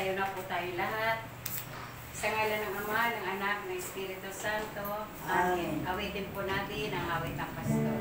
Sumayo na po tayo lahat. Sa ngalan ng Ama, ng Anak, ng Espiritu Santo. Amen. Awitin po natin ang awit ng pastor.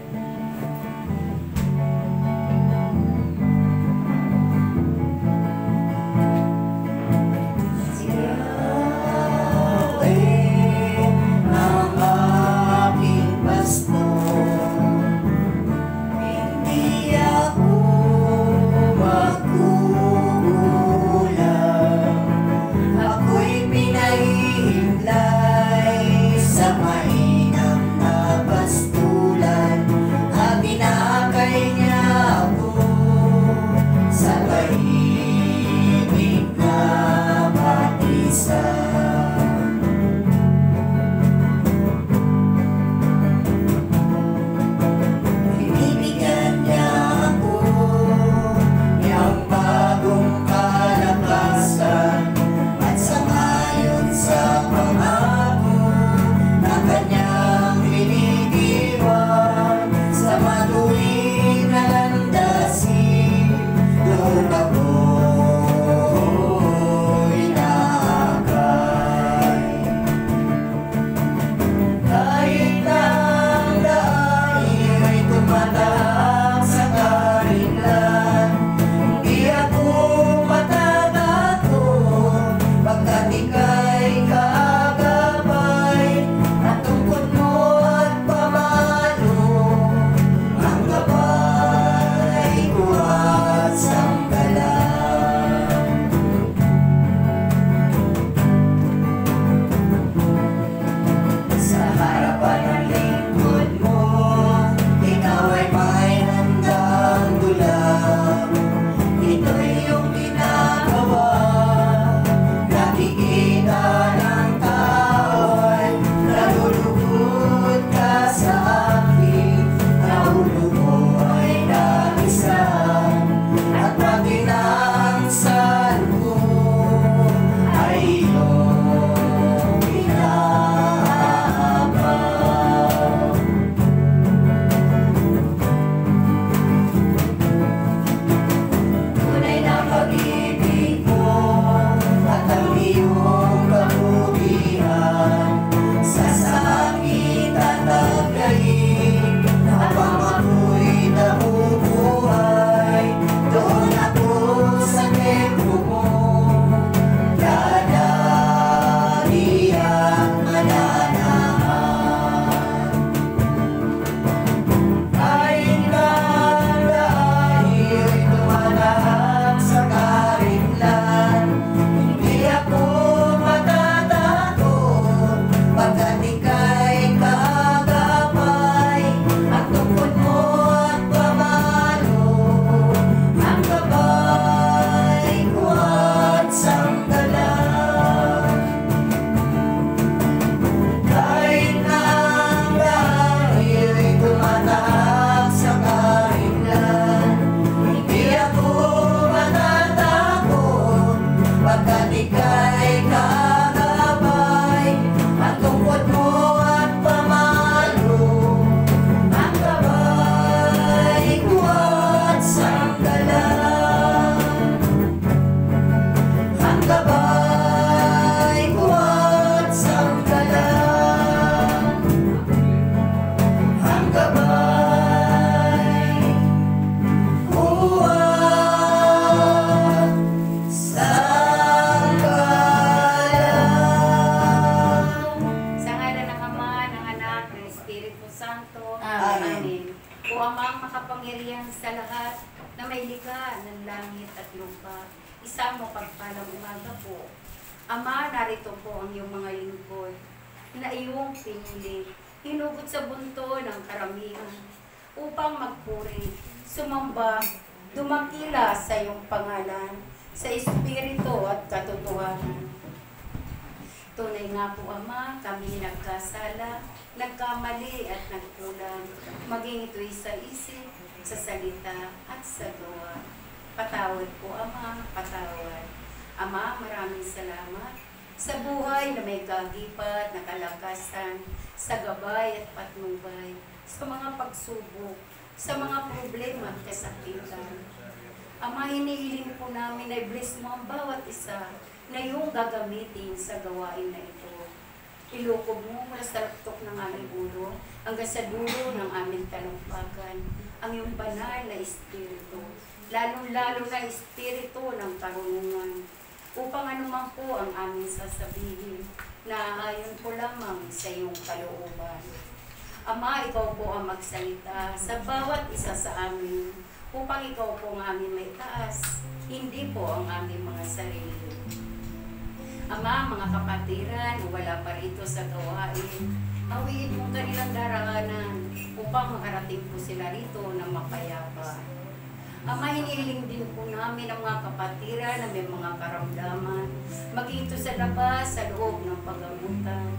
Ama, narito po ang iyong mga lingkod na iyong pinili, hinugot sa bunto ng karamihan upang magpuri, sumamba, dumakila sa iyong pangalan, sa espiritu at katotohanan. Tunay nga po, Ama, kami nagkasala, nagkamali at nagkulang, maging ito'y sa isip, sa salita at sa gawa. Patawad po, Ama, patawad. Ama, maraming salamat sa buhay na may kagipat, na kalakasan, sa gabay at patnubay, sa mga pagsubok, sa mga problema at kasakitan. Ama, hinihiling po namin na i-bless mo ang bawat isa na iyong gagamitin sa gawain na ito. Ilukob mo mula sa laptok ng aming ulo hanggang sa dulo ng aming talumpagan ang iyong banal na espiritu, lalong-lalo na espiritu ng karunungan, upang anuman po ang aming sasabihin, naaayon po lamang sa iyong kalooban. Ama, ikaw po ang magsalita sa bawat isa sa amin, upang ikaw po ang aming may taas, hindi po ang aming mga sarili. Ama, mga kapatiran, wala pa rito sa gawain, awiin mo kanilang daraanan upang makarating po sila rito na mapayapa. Ama, hinihiling din po namin ang mga kapatiran na may mga karamdaman, maging ito sa labas, sa loob ng paggamutan.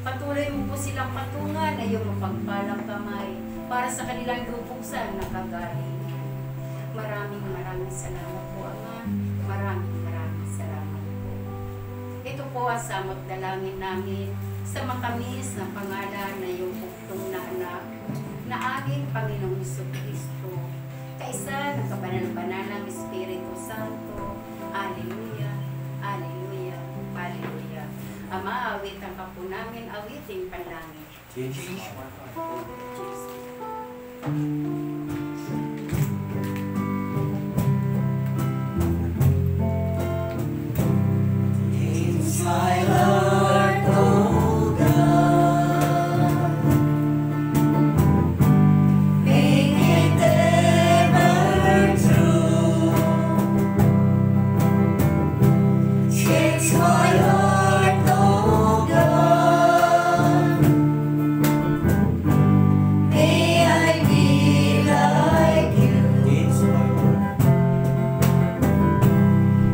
Patuloy mo po silang patungan na iyong mapagpalang kamay para sa kanilang lubuksan na kagalingan. Maraming salamat po, Ama. Maraming salamat po. Ito po ang samot dalangin namin sa matamis na pangalan na iyong buktong na anak na aming Panginoong Jesucristo, kaisa ng kabanal-banalang Espiritu Santo. Alleluia, Alleluia, Alleluia. Ama, awitan ka po namin, awitin panlangit. Jesus. My Lord, oh God, make it ever true. Change my heart, oh God. May I be like you.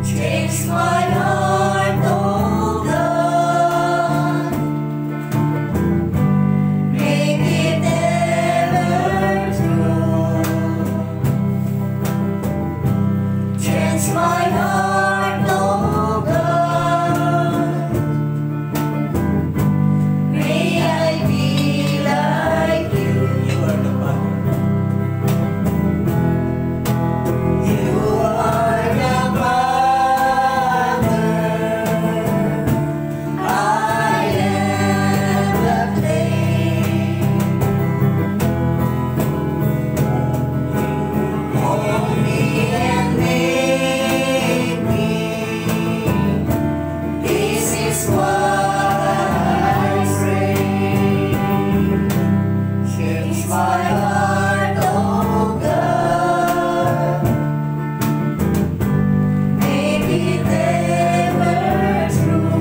Change my heart, oh my heart, oh God, may I be like you. You are the Father. You are the Father. I am the clay. Hold me and make what I pray. Change my heart, oh God, make it ever true.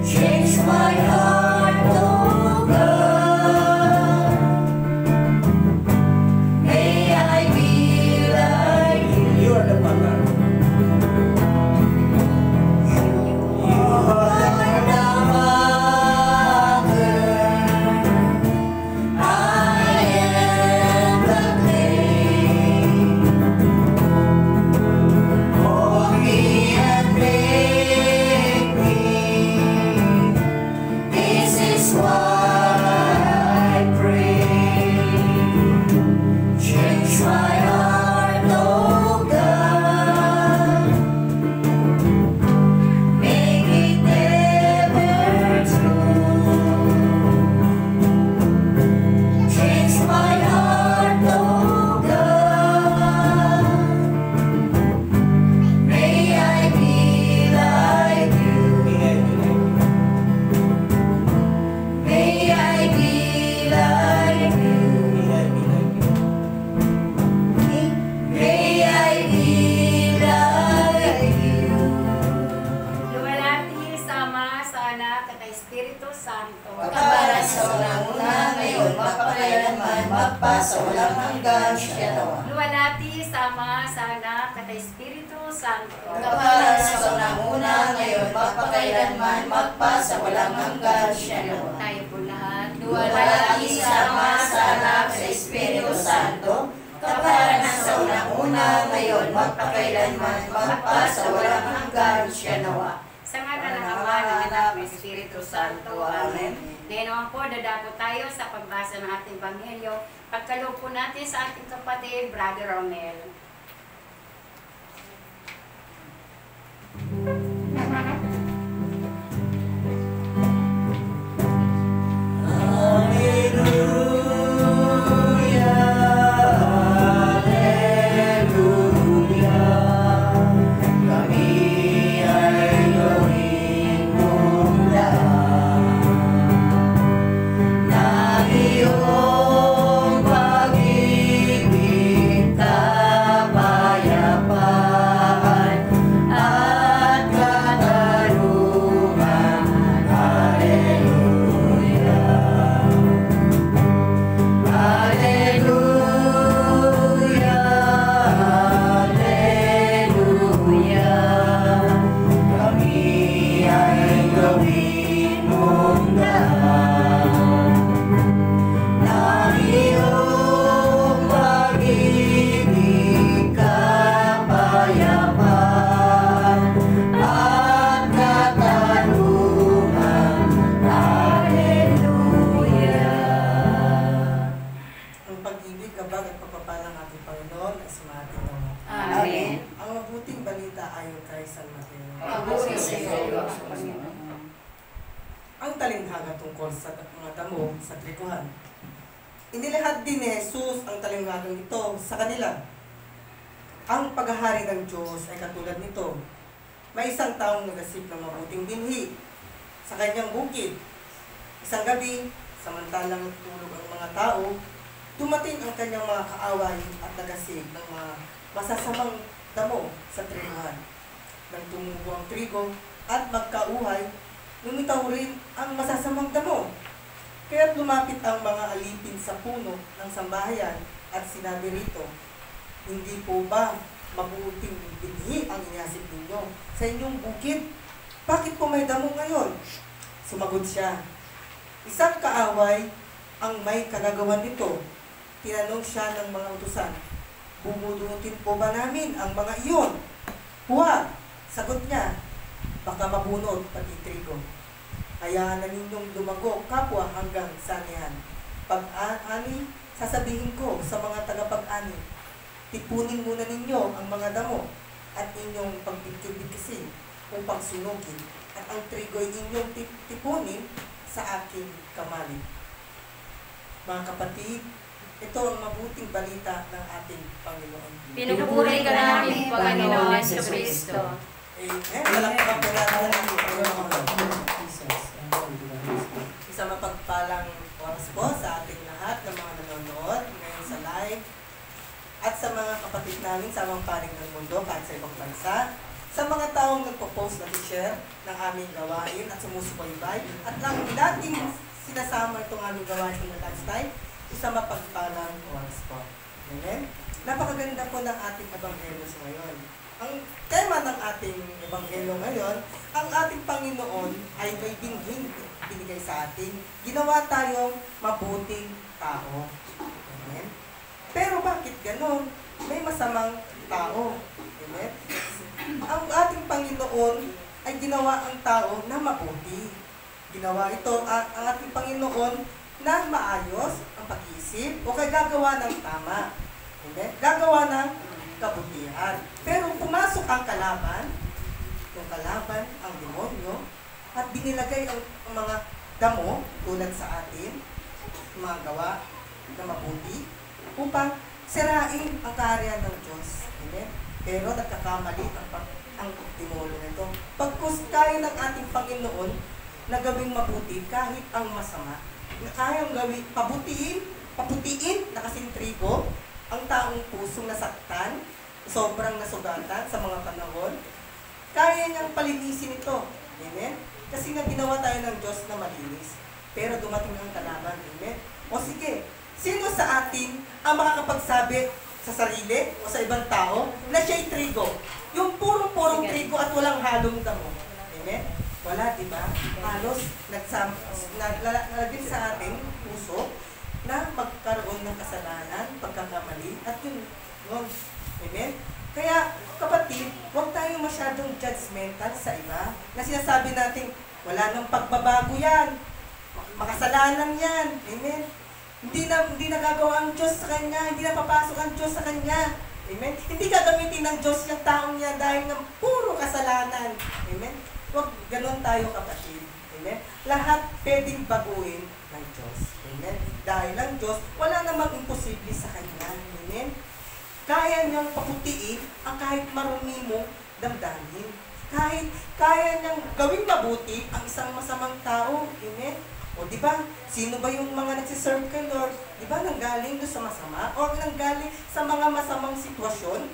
Change my heart, oh God, may I be like you. You are the Father. Sa walang hanggan siya nawa. Luwalhati sa Ama, sa Anak, at Espiritu Santo. Kaparan sa unang-una, ngayon, magpakailanman, magpa sa walang hanggan siya nawa. Tayo po lahat. Luwalhati sa Ama, sa Anak, sa Espiritu Santo. Kaparan sa unang-una, ngayon, magpakailanman, magpa sa walang hanggan siya nawa. Sa ngalan ng Ama, ng Anak, ng Espiritu Santo. Amen. Ngayon naman po, dadako tayo sa pagbasa ng ating Ebanghelyo. Pagkaloob po natin sa ating kapatid, Brother Romel. iyo ang Panginoon. Ang talinghaga tungkol sa mga damo sa trikuhan. Inilahad din ni Jesus ang talinghagang ito sa kanila. Ang paghahari ng Diyos ay katulad nito. May isang taong nagasip ng mabuting binhi sa kanyang bukid. Isang gabi, samantalang natutulog ang mga tao, dumating ang kanyang mga kaaway at nagasip ng mga masasamang damo sa trikuhan. Nang tumubo ang trigo at magkauhay, lumitaw rin ang masasamang damo. Kaya't lumapit ang mga alipin sa puno ng sambahayan at sinabi rito, hindi po ba mabuting binhi ang inihasip ninyo sa inyong bukid? Bakit po may damo ngayon? Sumagot siya, isang kaaway ang may kanagawan nito. Tinanong siya ng mga utusan, bubudutin po ba namin ang mga iyon? Huwag, sagot niya, baka mabunot pati trigo. Hayaan na ninyong lumago kapwa hanggang sanihan. Pag-ani, sasabihin ko sa mga tagapag-ani, tipunin muna ninyo ang mga damo at inyong pagbigkisin upang sunugin at ang trigo ay inyong tipunin sa aking kamali. Mga kapatid, ito ang mabuting balita ng ating Panginoon. Pinupuri ka namin, Panginoon Jesucristo. Amen. Malakpakan po natin ang ating Panginoon. Isa mapagpalang oras po sa ating lahat ng mga nanonood ngayon sa live at sa mga kapatid namin sa mga panig ng mundo kahit sa ibang bansa, sa mga taong nagpo-post na share ng aming gawain at sumusubaybay at lang dating sinasama itong aming gawain ng lunchtime, isa mapagpalang oras po. Amen? Napakaganda po ng ating ebanghelyo ngayon. Ang tema ng ating ebanghelyo ngayon, ang ating Panginoon ay may binhing binigay sa atin. Ginawa tayong mabuting tao. Amen? Pero bakit ganon? May masamang tao. Amen? Ang ating Panginoon ay ginawa ang tao na mabuti. Ginawa ito ang ating Panginoon na maayos ang pag-iisip o kaya gagawa ng tama. Amen? Gagawa ng kabutihan. Pero pumasok ang kalaban, yung kalaban, ang demonyo, at binilagay ang mga damo tulad sa atin, mga gawa na mabuti, upang sirain ang kaharian ng Diyos. Amen? Pero nagkakamali ang demonyo nito. Pagkus kaya ng ating Panginoon na gawing mabuti kahit ang masama, na kayang gawin, paputiin na kasing trigo, ang taong pusong nasaktan, sobrang nasugatan sa mga panahon, kaya niyang palinisin ito. Amen? Kasi nga ginawa tayo ng Diyos na malinis. Pero dumating ang kalaban. Amen? O sige, sino sa atin ang makakapagsabi sa sarili o sa ibang tao na siya'y trigo? Yung purong-purong trigo at walang halong damo. Amen? Wala, di ba? Halos naglalagin sa ating puso na magkaroon ng kasalanan, pagkakamali, at yun. Amen? Kaya, kapatid, huwag tayong masyadong judgmental sa iba na sinasabi natin, wala nang pagbabago yan, makasalanan yan. Amen? Hindi na gagawa ang Diyos sa kanya, hindi na papasok ang Diyos sa kanya. Amen? Hindi gagamitin ng Diyos yung taong niya dahil ng puro kasalanan. Amen? Huwag ganun tayo, kapatid. Amen? Lahat pwedeng baguhin ng Diyos. Amen? Dahil ang Diyos, wala namang imposible sa kanya. Amen? Kaya niyang paputiin ang kahit marumi mong damdamin. Kaya niyang gawing mabuti ang isang masamang tao. Amen? O di ba? Sino ba yung mga nagsiserve kay Lord? Di ba nanggaling doon sa masama? O nanggaling sa mga masamang sitwasyon?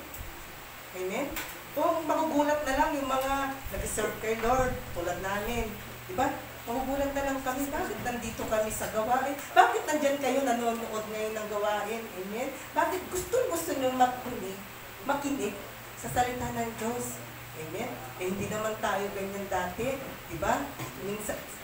Amen? O magugulat na lang yung mga nagsiserve kay Lord tulad namin. Di ba? Magugulat na lang kami, bakit nandito kami sa gawain? Bakit nandyan kayo nanonood ngayon ng gawain? Amen? Bakit gusto nyo makinig sa salita ng Diyos? Amen? Eh, hindi naman tayo ganyan dati. Diba?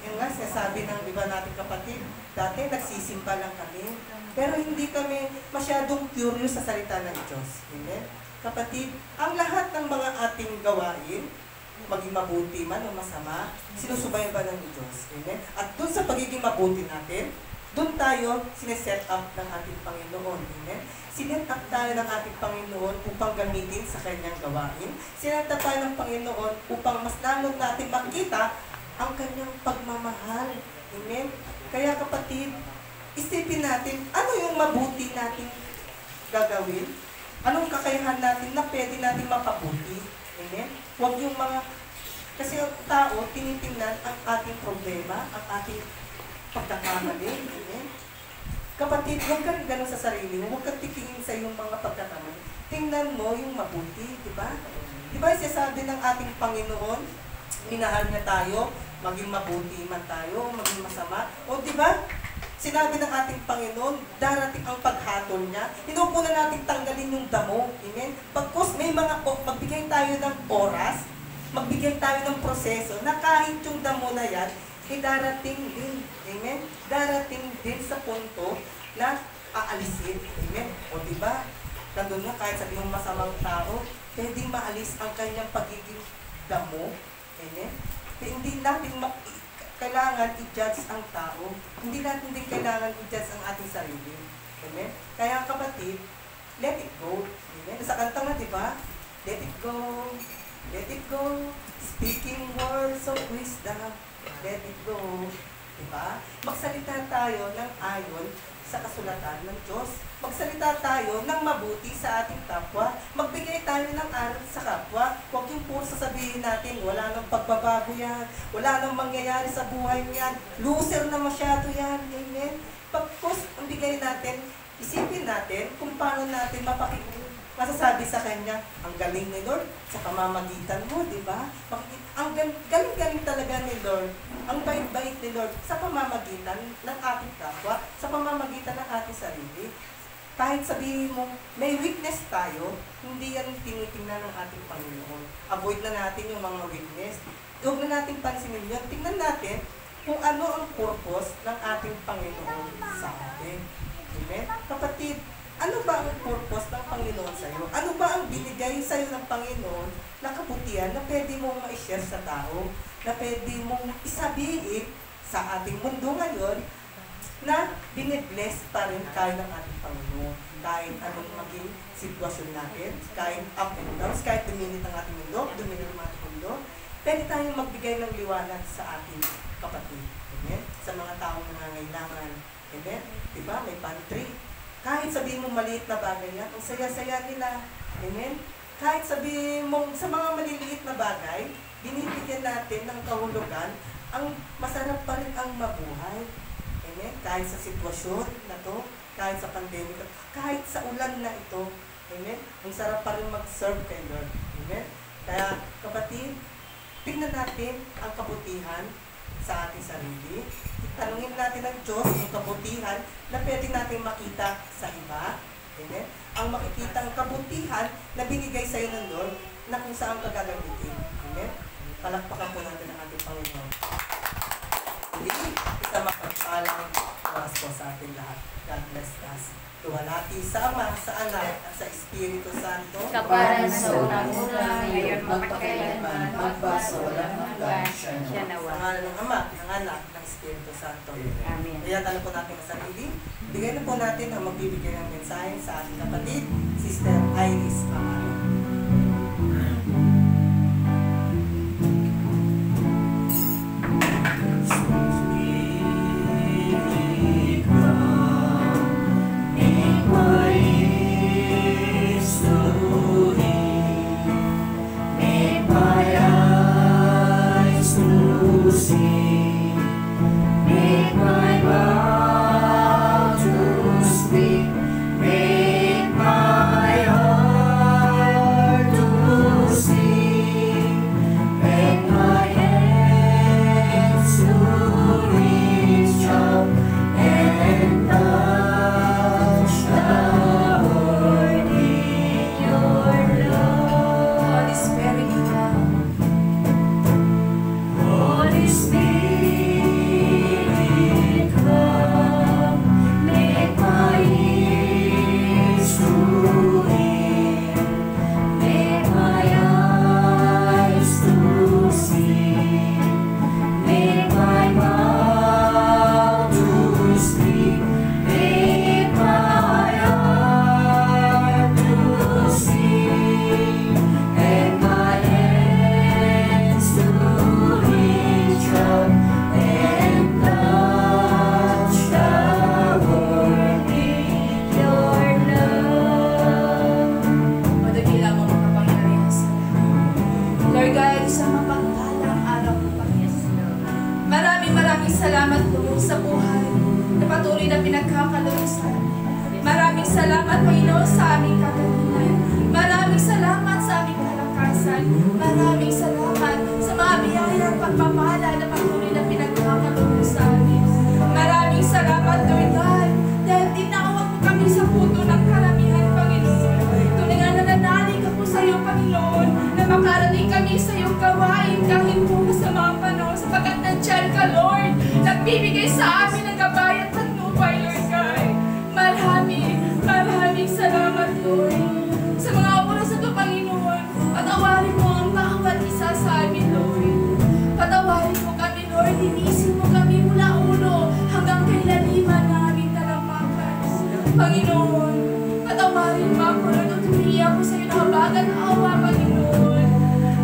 Yung nga, sinasabi ng iba natin kapatid, dati nagsisimba lang kami. Pero hindi kami masyadong curious sa salita ng Diyos. Amen? Kapatid, ang lahat ng mga ating gawain, maging mabuti man o masama, sinusubayan ba ng Diyos? Amen? At dun sa pagiging mabuti natin, Doon tayo sineset up ng ating Panginoon. Amen? Sinet up tayo ng ating Panginoon upang gamitin sa kanyang gawain. Sinet up tayo ng Panginoon upang mas lalo natin makita ang kanyang pagmamahal. Amen? Kaya kapatid, isipin natin, ano yung mabuti natin gagawin? Anong kakayahan natin na pwede natin mapabuti? Amen? Huwag yung mga... Kasi ang tao, tinitingnan ang ating problema, ang ating pagkakamali. Amen? Kapatid, huwag ka rin ganun sa sarili mo. Huwag kang titingin sa iyong mga pagkakamali. Tingnan mo yung mabuti, di ba? Di ba sinasabi ng ating Panginoon, minahal niya tayo, maging mabuti man tayo, maging masama. O di ba? Sinabi ng ating Panginoon, darating ang paghatol niya. Hinupo na natin tanggalin yung damo. Amen? Pagkos may mga, magbigay tayo ng oras, magbigay tayo ng proseso, na kahit yung damo na yan, darating din. Amen? Darating din sa punto na aalisin. Amen? O diba? Nandun nga, kahit sabi ng masamang tao, pwedeng maalis ang kanyang pagiging damo. Amen? Hindi natin kailangan i-judge ang tao. Hindi natin din kailangan i-judge ang ating sarili. Amen? Kaya kapatid, let it go. Amen? Sa kanta nga, diba? Let it go. Let it go. Speaking words of wisdom. Let it go. Diba? Magsalita tayo ng ayon sa kasulatan ng Diyos. Magsalita tayo ng mabuti sa ating kapwa. Magbigay tayo ng aral sa kapwa. Huwag yung puro sasabihin natin, wala nang pagbabago yan. Wala nang mangyayari sa buhay niyan. Loser na masyado yan. Amen? Pagkos, ang bigay natin, isipin natin kung paano natin masasabi sa Kanya, ang galing ni Lord sa pamamagitan mo, di ba? Ang galing-galing talaga ni Lord, ang bait-bait ni Lord sa pamamagitan ng ating kapwa, sa pamamagitan ng ating sarili. Kahit sabihin mo, may weakness tayo, hindi yan tinitingnan ng ating Panginoon. Avoid na natin yung mga weakness. Huwag na natin pansinin yun. Tingnan natin kung ano ang purpose ng ating Panginoon sa atin. Amen? Kapatid, ano ba ang purpose ng Panginoon sa iyo? Ano ba ang binigay sa iyo ng Panginoon na kabutihan na pwede mong ma-share sa tao? Na pwede mong isabihin sa ating mundo ngayon na binibless pa rin tayo ng ating Panginoon. Kahit anong maging sitwasyon natin, kahit up and downs, kahit duminit ang ating mundo, duminit ang ating mundo, pwede tayong magbigay ng liwanag sa ating kapatid. Amen? Sa mga taong nangangailangan. Amen? Diba? May pantry. Kahit sabihin mong maliit na bagay yan, ang saya-saya nila. Amen? Kahit sabihin mong sa mga maliliit na bagay, binibigyan natin ng kahulugan, ang masarap pa rin ang mabuhay. Amen? Kahit sa sitwasyon na to, kahit sa pandemic, kahit sa ulan na ito. Amen? Ang sarap pa rin mag-serve kay Lord. Amen? Kaya kapatid, tingnan natin ang kabutihan sa ating sarili. Tanungin natin ng Diyos ang kabutihan na pwede natin makita sa iba. Amen? Ang makikita ang kabutihan na binigay sa iyo ng Lord na kung saan ka gagamitin. Amen? Palakpakan po natin ang ating Panginoon. Hindi, isa mapagpalang oras po sa ating lahat. God bless us. Luwalhati sa Ama, sa Anak, at sa Espiritu Santo. Kaparan sa unang-una, ngayon magpakailanman, magbaso, walang hanggan, siya Sa nawa. ngalan ng Ama, ng Anak, ng Espiritu Santo. Amen. Kaya tala po natin ang sarili. Bigay na po natin ang magbibigay ng mensahe sa ating kapatid, Sister Iris Amaro. Make my heart salamat po sa buhay na patuloy na pinagkakaloob sa amin. Maraming salamat, Panginoon, sa aming kagalingan. Maraming salamat sa aming kalakasan. Maraming salamat sa mga biyaya at pagpapala na patuloy na pinagkakaloob sa amin. Maraming salamat, Lord God, dahil tinawag mo kami sa puto ng karamihan, Panginoon. Tuloy nga nananalig ako sa iyo, Panginoon, na makarating kami sa iyong gawain kahit po sa mga panahon, sapagkat nandiyan ka, Lord, nagbibigay sa amin ng gabay at patnubay, Lord God. Maraming salamat, Lord. Sa mga oras na ito, Panginoon, patawarin mo ang bawat isa sa amin, Lord. Patawarin mo kami, Lord. Linisin mo kami mula ulo hanggang kailaliman ng aming talampakan. Panginoon, patawarin mo ako, Lord. Tumingi ako sa iyo na habagan na awa, Panginoon.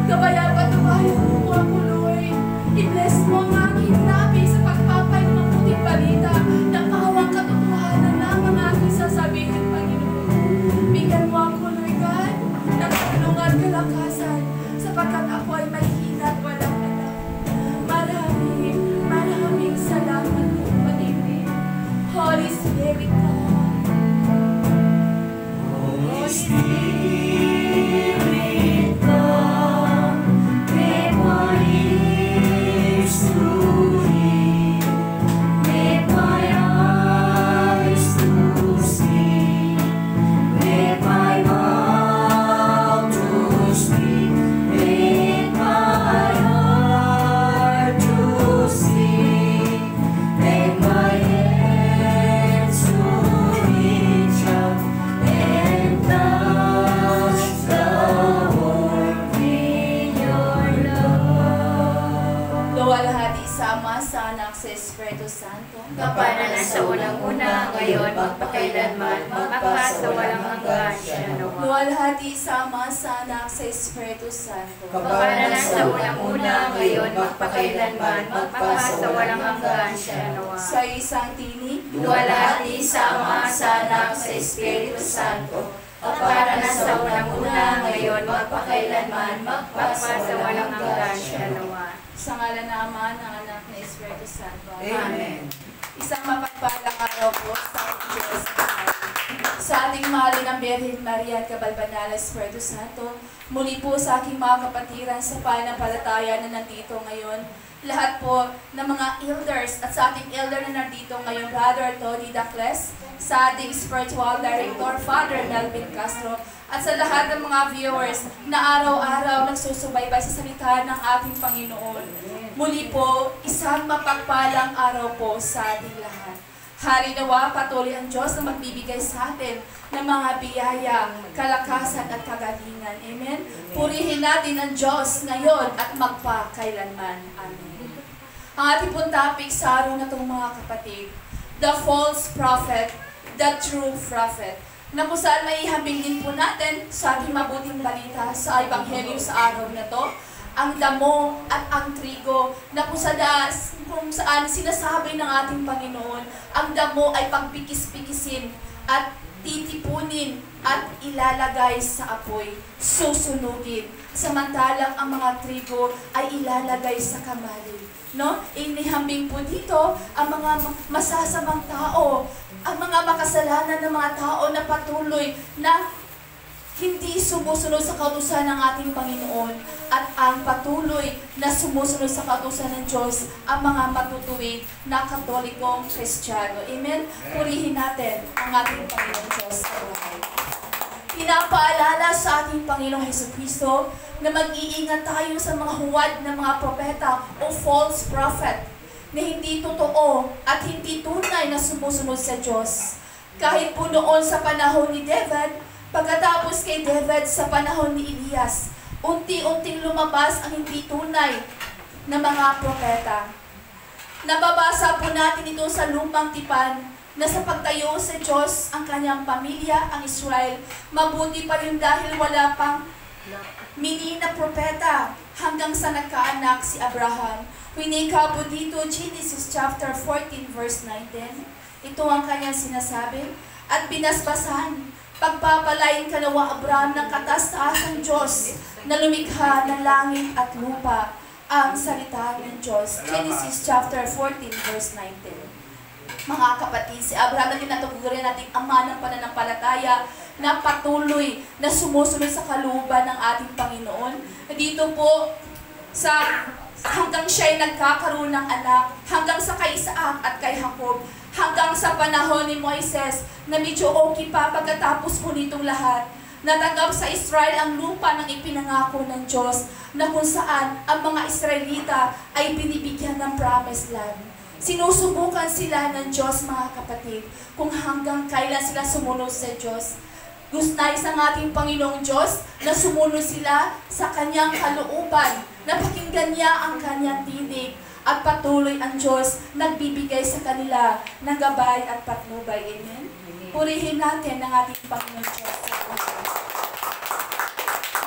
Gabayan, patawarin mo ako, Lord. I-bless mo ang aking labi sa pagpapay ng mabuting balita ng pawang katotohanan lang ang aking sasabihin, Panginoon. Bigyan mo ako, Lord God, ng tulungan kalakasan sapagkat ako ay may hina at walang alam. Maraming salamat po, Panginoon. Holy Spirit, come. Holy Spirit, come. Make my ears to hear. Make my eyes to see. Make my mouth to speak. Make my heart to sing. Make my hands to reach out and touch the world in your love. Luwalhati sa Ama, sa Anak, sa Espiritu Santo. Kapananan sa unang-una, ngayon, magpakailanman, magpasawalang hanggan, siya nawa. Luwalhati sa Ama, sa Anak, sa Espiritu Santo. Kapananan sa unang-una, ngayon, magpakailanman, magpasawalang hanggan, siya nawa. Sa isang tinig, Luwalhati sa Ama, sa Anak, sa Espiritu Santo. Kapananan sa unang-una, ngayon, magpakailanman, magpasawalang hanggan, siya nawa. sa ngalan ng Ama, ng Anak, ng Espiritu Santo. Amen. Isang mapagpalang araw po sa Diyos. Sa ating mahal ng Birhen Maria at Kabalbanal Espiritu Santo, muli po sa aking mga kapatiran sa pananampalataya na nandito ngayon, lahat po ng mga elders at sa ating elder na nandito ngayon, Brother Tony Dacles, sa ating spiritual director, Father Melvin Castro, at sa lahat ng mga viewers na araw-araw nagsusubaybay sa salita ng ating Panginoon. Muli po, isang mapagpalang araw po sa ating lahat. Hari nawa, patuloy ang Diyos na magbibigay sa atin ng mga biyaya, kalakasan at kagalingan. Amen? Purihin natin ang Diyos ngayon at magpakailanman. Amen. Ang ating pong topic sa araw na itong mga kapatid, the false prophet, the true prophet, na kung saan may ihambing din po natin sa ating mabuting balita sa Ebanghelyo sa araw na to, ang damo at ang trigo na kung saan sinasabi ng ating Panginoon, ang damo ay pagpikis-pikisin at titipunin at ilalagay sa apoy, susunugin. Samantalang ang mga trigo ay ilalagay sa kamali. No? Inihambing po dito ang mga masasamang tao, ang mga makasalanan ng mga tao na patuloy na hindi sumusunod sa kautusan ng ating Panginoon at ang patuloy na sumusunod sa kautusan ng Diyos, ang mga matutuwid na Katolikong Kristiyano. Amen? Purihin natin ang ating Panginoon Diyos. Pinapaalala sa ating Panginoong Jesucristo na mag-iingat tayo sa mga huwad ng mga propeta o false prophet na hindi totoo at hindi tunay na sumusunod sa Diyos. Kahit po noon sa panahon ni David, pagkatapos kay David sa panahon ni Elias, unti-unting lumabas ang hindi tunay na mga propeta. Nababasa po natin ito sa lumang tipan na sa pagtayo sa Diyos ang kanyang pamilya, ang Israel, mabuti pa rin dahil wala pang mini na propeta hanggang sa nagkaanak si Abraham. Winika po dito, Genesis chapter 14 verse 19. Ito ang kanyang sinasabi, at binasbasan, pagpapalain ka nawa Abraham ng kataas-taas ng Diyos na lumikha ng langit at lupa. ang salita ng Diyos. Genesis chapter 14, verse 19. Mga kapatid, si Abraham na tinatugurin nating ama ng pananampalataya na patuloy na sumusunod sa kalooban ng ating Panginoon. Dito po, hanggang siya ay nagkakaroon ng anak, hanggang sa kay Isaac at kay Jacob, hanggang sa panahon ni Moises na medyo okay pa pagkatapos po nitong lahat, natanggap sa Israel ang lupa ng ipinangako ng Diyos na kung saan ang mga Israelita ay binibigyan ng promised land. Sinusubukan sila ng Diyos, mga kapatid, kung hanggang kailan sila sumunod sa Diyos. Nais ng ating Panginoong Diyos na sumunod sila sa Kanyang kalooban, na pakinggan niya ang Kanyang tinig, at patuloy ang Diyos nagbibigay sa kanila ng gabay at patnubay. Amen? Purihin natin ang ating Panginoong Diyos.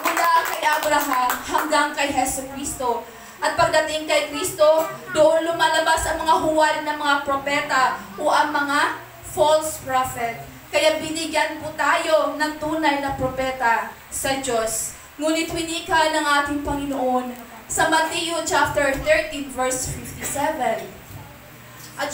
Mula kay Abraham hanggang kay Jesucristo. At pagdating kay Kristo, doon lumalabas ang mga huwad ng mga propeta o ang mga false prophet. Kaya binigyan po tayo ng tunay na propeta sa Diyos. Ngunit winika ng ating Panginoon sa Mateo chapter 13 verse 57. At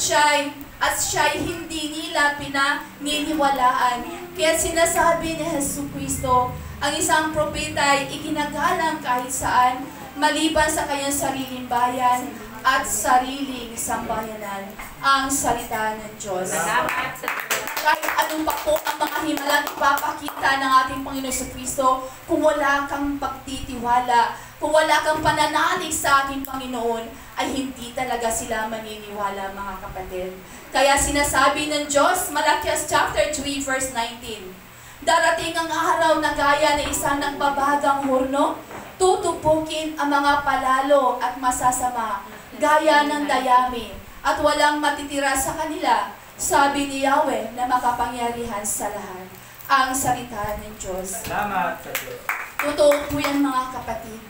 siya'y hindi nila pinaniniwalaan. Kaya sinasabi ni Jesucristo, ang isang propeta ay iginagalang kahit saan, maliban sa kanyang sariling bayan at sariling sambayanan. Ang salita ng Diyos. Salamat sa Diyos. Kahit anong pa po ang mga himalang ipapakita ng ating Panginoon sa Kristo, kung wala kang pagtitiwala, kung wala kang pananalig sa ating Panginoon, ay hindi talaga sila maniniwala, mga kapatid. Kaya sinasabi ng Diyos, Malakias chapter 3 verse 19, darating ang araw na gaya na isang nagbabagang hurno, tutupukin ang mga palalo at masasama, gaya ng dayami, at walang matitira sa kanila, sabi ni Yahweh na makapangyarihan sa lahat. Ang salita ng Diyos. Salamat sa Diyos. Totoo po yan, mga kapatid.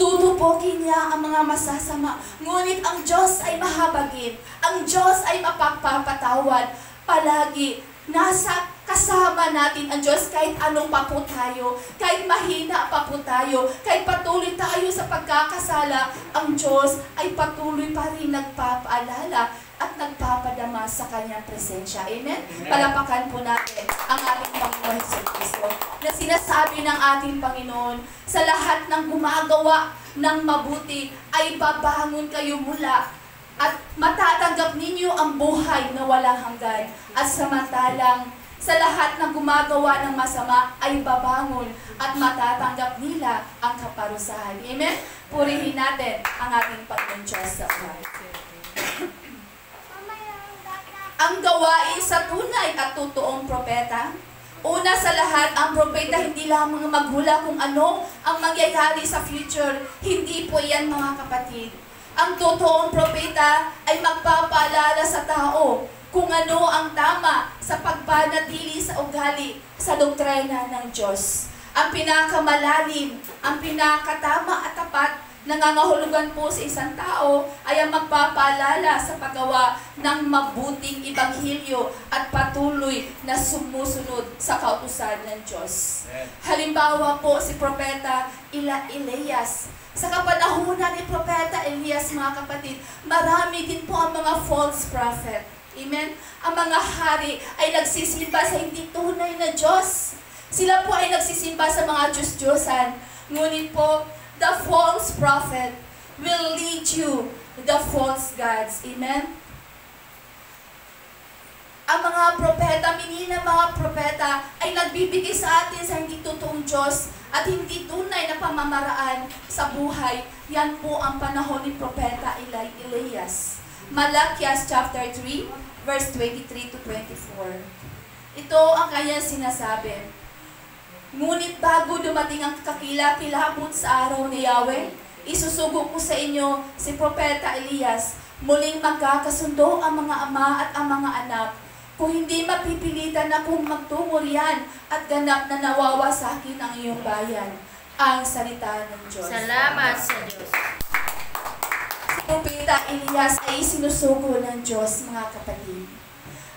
Tutupukin niya ang mga masasama, ngunit ang Diyos ay mahabagin, ang Diyos ay mapagpapatawad. Palagi nasa kasama natin ang Diyos kahit anong pa po tayo, kahit mahina pa po tayo, kahit patuloy tayo sa pagkakasala, ang Diyos ay patuloy pa rin nagpapaalala at nagpapadama sa Kanyang presensya. Amen? Palapakan po natin ang ating Panginoon Jesucristo na sinasabi ng ating Panginoon, sa lahat ng gumagawa ng mabuti ay babangon kayo mula at matatanggap ninyo ang buhay na walang hanggan. At samantalang sa lahat ng gumagawa ng masama ay babangon at matatanggap nila ang kaparusahan. Amen? Purihin natin ang ating Panginoon Diyos sa buhay. Ang gawain sa tunay at totoong propeta. Una sa lahat, ang propeta hindi lamang maghula kung ano ang mangyayari sa future. Hindi po yan, mga kapatid. Ang totoong propeta ay magpapaalala sa tao kung ano ang tama sa pagpanatili sa ugali sa doktrina ng Diyos. Ang pinakamalalim, ang pinakatama at tapat nangangahulugan po sa isang tao ay ang magpapaalala sa paggawa ng mabuting ibanghilyo at patuloy na sumusunod sa kautusan ng Diyos. Halimbawa po si Propeta Elias. Sa kapanahunan ni Propeta Elias, mga kapatid, marami din po ang mga false prophet. Amen? Ang mga hari ay nagsisimba sa hindi tunay na Diyos. Sila po ay nagsisimba sa mga Diyos-Diyosan. Ngunit po, the false prophet will lead you to the false gods. Amen? Ang mga propeta, minina mga propeta, ay nagbibigay sa atin sa hindi totoong Diyos at hindi tunay na pamamaraan sa buhay. Yan po ang panahon ni Propeta Elias. Malakias chapter 3, verse 23 to 24. Ito ang kanyang sinasabi. Ngunit bago dumating ang kakilakilabot sa araw ni Yahweh, isusugo ko sa inyo si Propeta Elias. Muling magkakasundo ang mga ama at ang mga anak. Kung hindi mapipilitan akong magtungo riyan at ganap na nawawasakin ang iyong bayan. Ang salita ng Diyos. Salamat sa Diyos. Si Propeta Elias ay sinusugo ng Diyos, mga kapatid.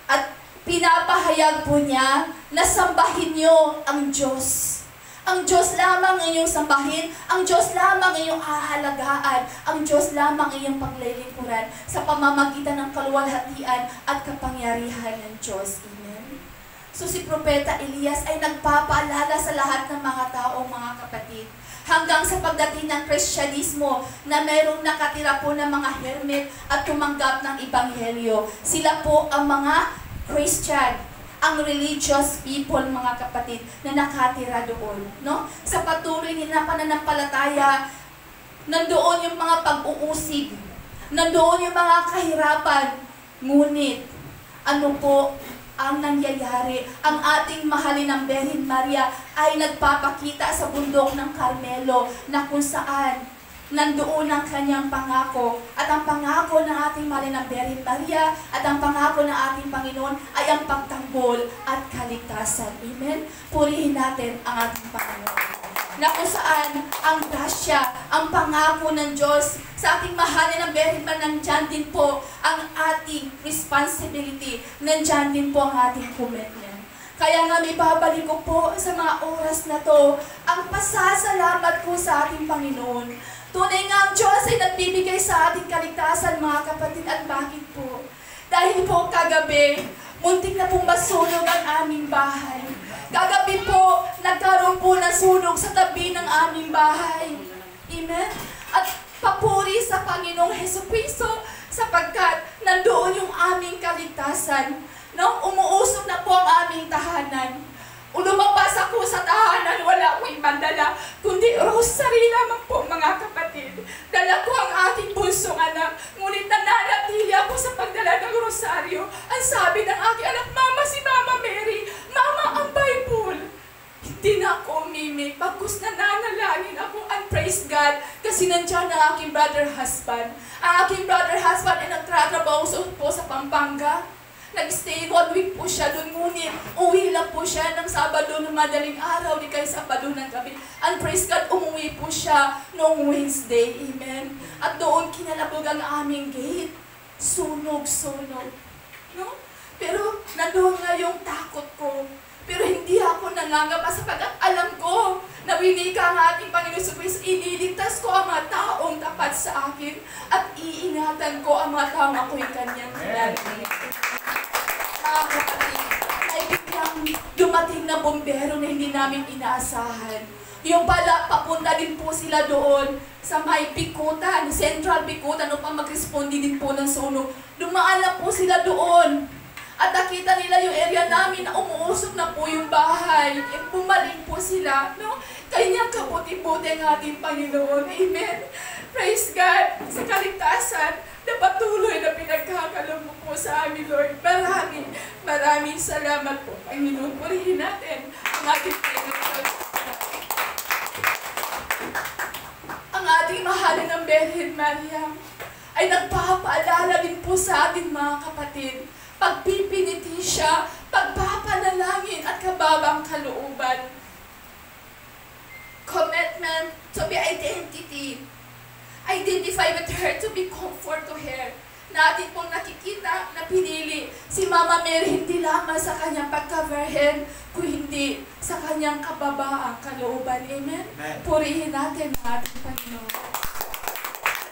At pinapahayag po niya na sambahin niyo ang Diyos. Ang Diyos lamang ang iyong sambahin, ang Diyos lamang ang iyong ahalagaan, ang Diyos lamang ang iyong paglilingkuran sa pamamagitan ng kaluwalhatian at kapangyarihan ng Diyos. Amen. So si Propeta Elias ay nagpapaalala sa lahat ng mga tao, mga kapatid, hanggang sa pagdating ng Kristyanismo na mayroong nakatira po ng mga hermit at tumanggap ng Ebanghelyo. Sila po ang mga Christian, ang religious people, mga kapatid, na nakatira doon. No? Sa patuloy nila pananampalataya, nandoon yung mga pag-uusig, nandoon yung mga kahirapan. Ngunit, ano po ang nangyayari? Ang ating mahalin ng Birhen Maria ay nagpapakita sa bundok ng Carmelo na kung saan nandoon ang kanyang pangako. At ang pangako ng ating mahalin ng Birhen Maria at ang pangako ng ating Panginoon ay ang pagtanggol at kaligtasan. Amen? Purihin natin ang ating Panginoon. Na kung saan ang grasya, ang pangako ng Diyos sa ating mahalin ng Birhen Maria, nandyan din po ang ating responsibility, nandyan din po ang ating commitment. Kaya nga may babalik ko po sa mga oras na to ang pasasalamat ko sa ating Panginoon. Tunay nga ang Diyos ay nagbibigay sa ating kaligtasan, mga kapatid. At bakit po? Dahil po kagabi, muntik na pong masunog ang aming bahay. Kagabi po, nagkaroon po ng sunog sa tabi ng aming bahay. Amen? At papuri sa Panginoong Hesukristo sapagkat nandoon yung aming kaligtasan. No? Umuusok na po ang aming tahanan. Lumabas ako sa tahanan, wala akong ibang dala, kundi rosary lamang po, mga kapatid. Dala ko ang aking bunsong anak, ngunit nananatili ako sa pagdala ng rosaryo. Ang sabi ng aking anak, Mama, si Mama Mary, Mama, ang Bible. Hindi na ako umimik, pagkus nananalangin ako, and praise God, kasi nandiyan ang aking brother husband. Ang aking brother husband ay nagtatrabaho po sa Pampanga. Nag-stay 1 week po siya doon, ngunit uwi lang po siya ng Sabado ng madaling araw, di kay Sabado ng gabi. And praise God, umuwi po siya noong Wednesday. Amen. At doon kinalabog ang aming gate. Sunog-sunog. No? Pero nandoon nga yung takot ko. Pero hindi ako nangangapa sapagkat alam ko na winika ang ating Panginoon Jesucristo, ililigtas ko ang mga taong tapat sa akin at iingatan ko ang mga taong ako'y kanyang kilala. Mga kapatid, ay biglang dumating na bombero na hindi namin inaasahan. Yung pala, papunta din po sila doon sa may Bikutan, Central Bikutan, upang mag-respondi din po ng sunog. Dumaan na po sila doon. At nakita nila yung area namin na umuusok na po yung bahay. Bumalik po sila. No? Kanya kabuti-buti ang ating Panginoon. Amen. Praise God sa kaligtasan na patuloy na pinagkakalam mo po sa amin, Lord. Maraming salamat po, Panginoon. Purihin natin ang ating Panginoon. Ang ating mahalin ng Birhen Maria ay nagpapaalala din po sa ating mga kapatid. Pagpipiniti siya, pagpapanalangin at kababang kalooban. Commitment to be identity. Identify with her to be comfort to her. Natin pong nakikita na pinili si Mama Mary hindi lamang sa kanyang pagka-virgin, kundi sa kanyang kababaang kalooban. Amen? Purihin natin ang ating Panginoon.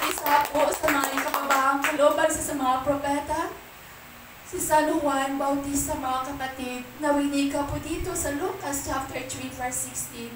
Isa po sa mga kababaang kalooban sa mga propeta, si San Juan Bautista, mga kapatid, na winika po dito sa Lucas chapter 3 verse 16.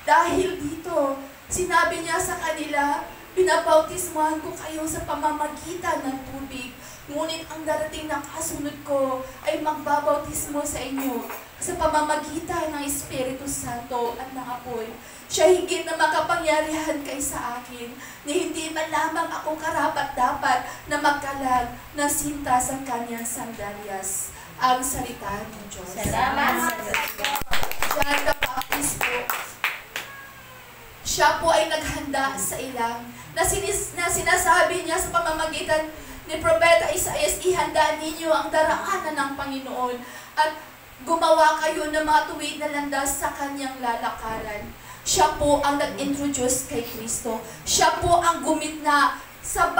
Dahil dito, sinabi niya sa kanila, binabautismuhan ko kayo sa pamamagitan ng tubig, ngunit ang darating na kasunod ko ay magbabautismo sa inyo sa pamamagitan ng Espiritu Santo at ng apoy. Siya higit na makapangyarihan kaysa akin, na hindi man lamang ako karapat-dapat na magkalag ng sinta sa kanyang sandalyas. Ang salita ng Diyos. Salamat sa Diyos. John the Baptist po, siya po ay naghanda sa ilang na sinasabi niya sa pamamagitan ni Propeta Isaias, ihanda ninyo ang daraanan ng Panginoon at gumawa kayo ng mga tuwid na landas sa kanyang lalakaran. Siya po ang nag-introduce kay Kristo. Siya po ang gumitna sa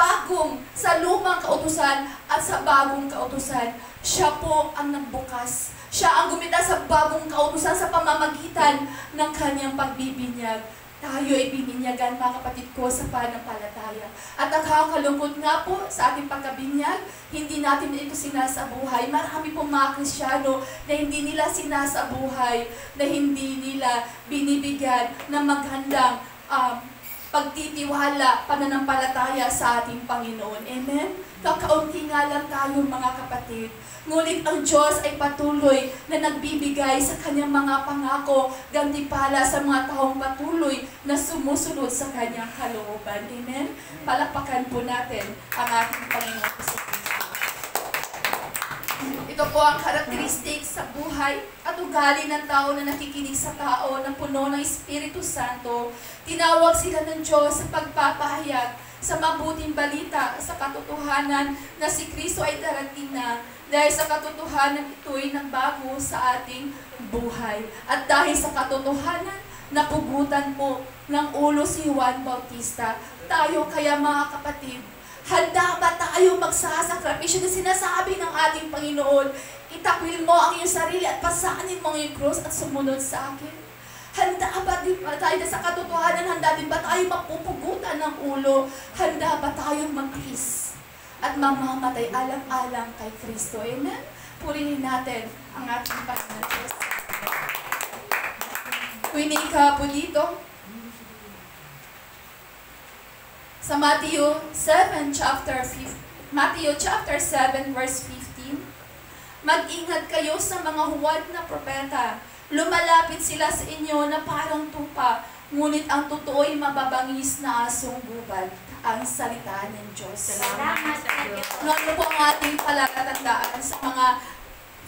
lumang kautusan at sa bagong kautusan. Siya po ang nagbukas Siya ang gumita sa bagong kautusan sa pamamagitan ng kanyang pagbibinyag. Tayo ay bininyagan, mga kapatid ko, sa pananampalataya. At nakakalungkot nga po sa ating pagkabinyag, hindi natin ito sinasabuhay. Marami pong mga Kristyano na hindi nila sinasabuhay, na hindi nila binibigyan ng maghandang pagtitiwala, pananampalataya sa ating Panginoon. Amen? Kakaunti nga lang tayo, mga kapatid. Ngunit ang Diyos ay patuloy na nagbibigay sa kanyang mga pangako, gantimpala sa mga taong patuloy na sumusunod sa kanyang kalooban. Amen? Palakpakan po natin ang ating Panginoon sa Kristo. Ito po ang karakteristik sa buhay at ugali ng tao na nakikinig sa tao na puno ng Espiritu Santo. Tinawag sila ng Diyos sa pagpapahayag sa mabuting balita, sa katotohanan na si Kristo ay darating na. Dahil sa katotohanan ito'y nagbago sa ating buhay. At dahil sa katotohanan, napugutan po ng ulo si Juan Bautista. Tayo kaya, mga kapatid, handa ba tayo magsasakripisyo na sinasabi ng ating Panginoon? Itakwil mo ang iyong sarili at pasanin mo ang iyong krus at sumunod sa akin. Handa ba din ba tayo sa katotohanan? Handa din ba tayo mapupugutan ng ulo? Handa ba tayong magtiis at mamamatay alang-alang kay Kristo? Amen? Purihin natin ang ating Panginoon Diyos. Winika po dito sa Matthew chapter 7, verse 15. Mag-ingat kayo sa mga huwad na propeta. Lumalapit sila sa inyo na parang tupa, ngunit ang totoo'y mababangis na asong gubad. Ang salita ng Diyos. Salamat sa Diyos. Ano po ang ating palatatandaan sa mga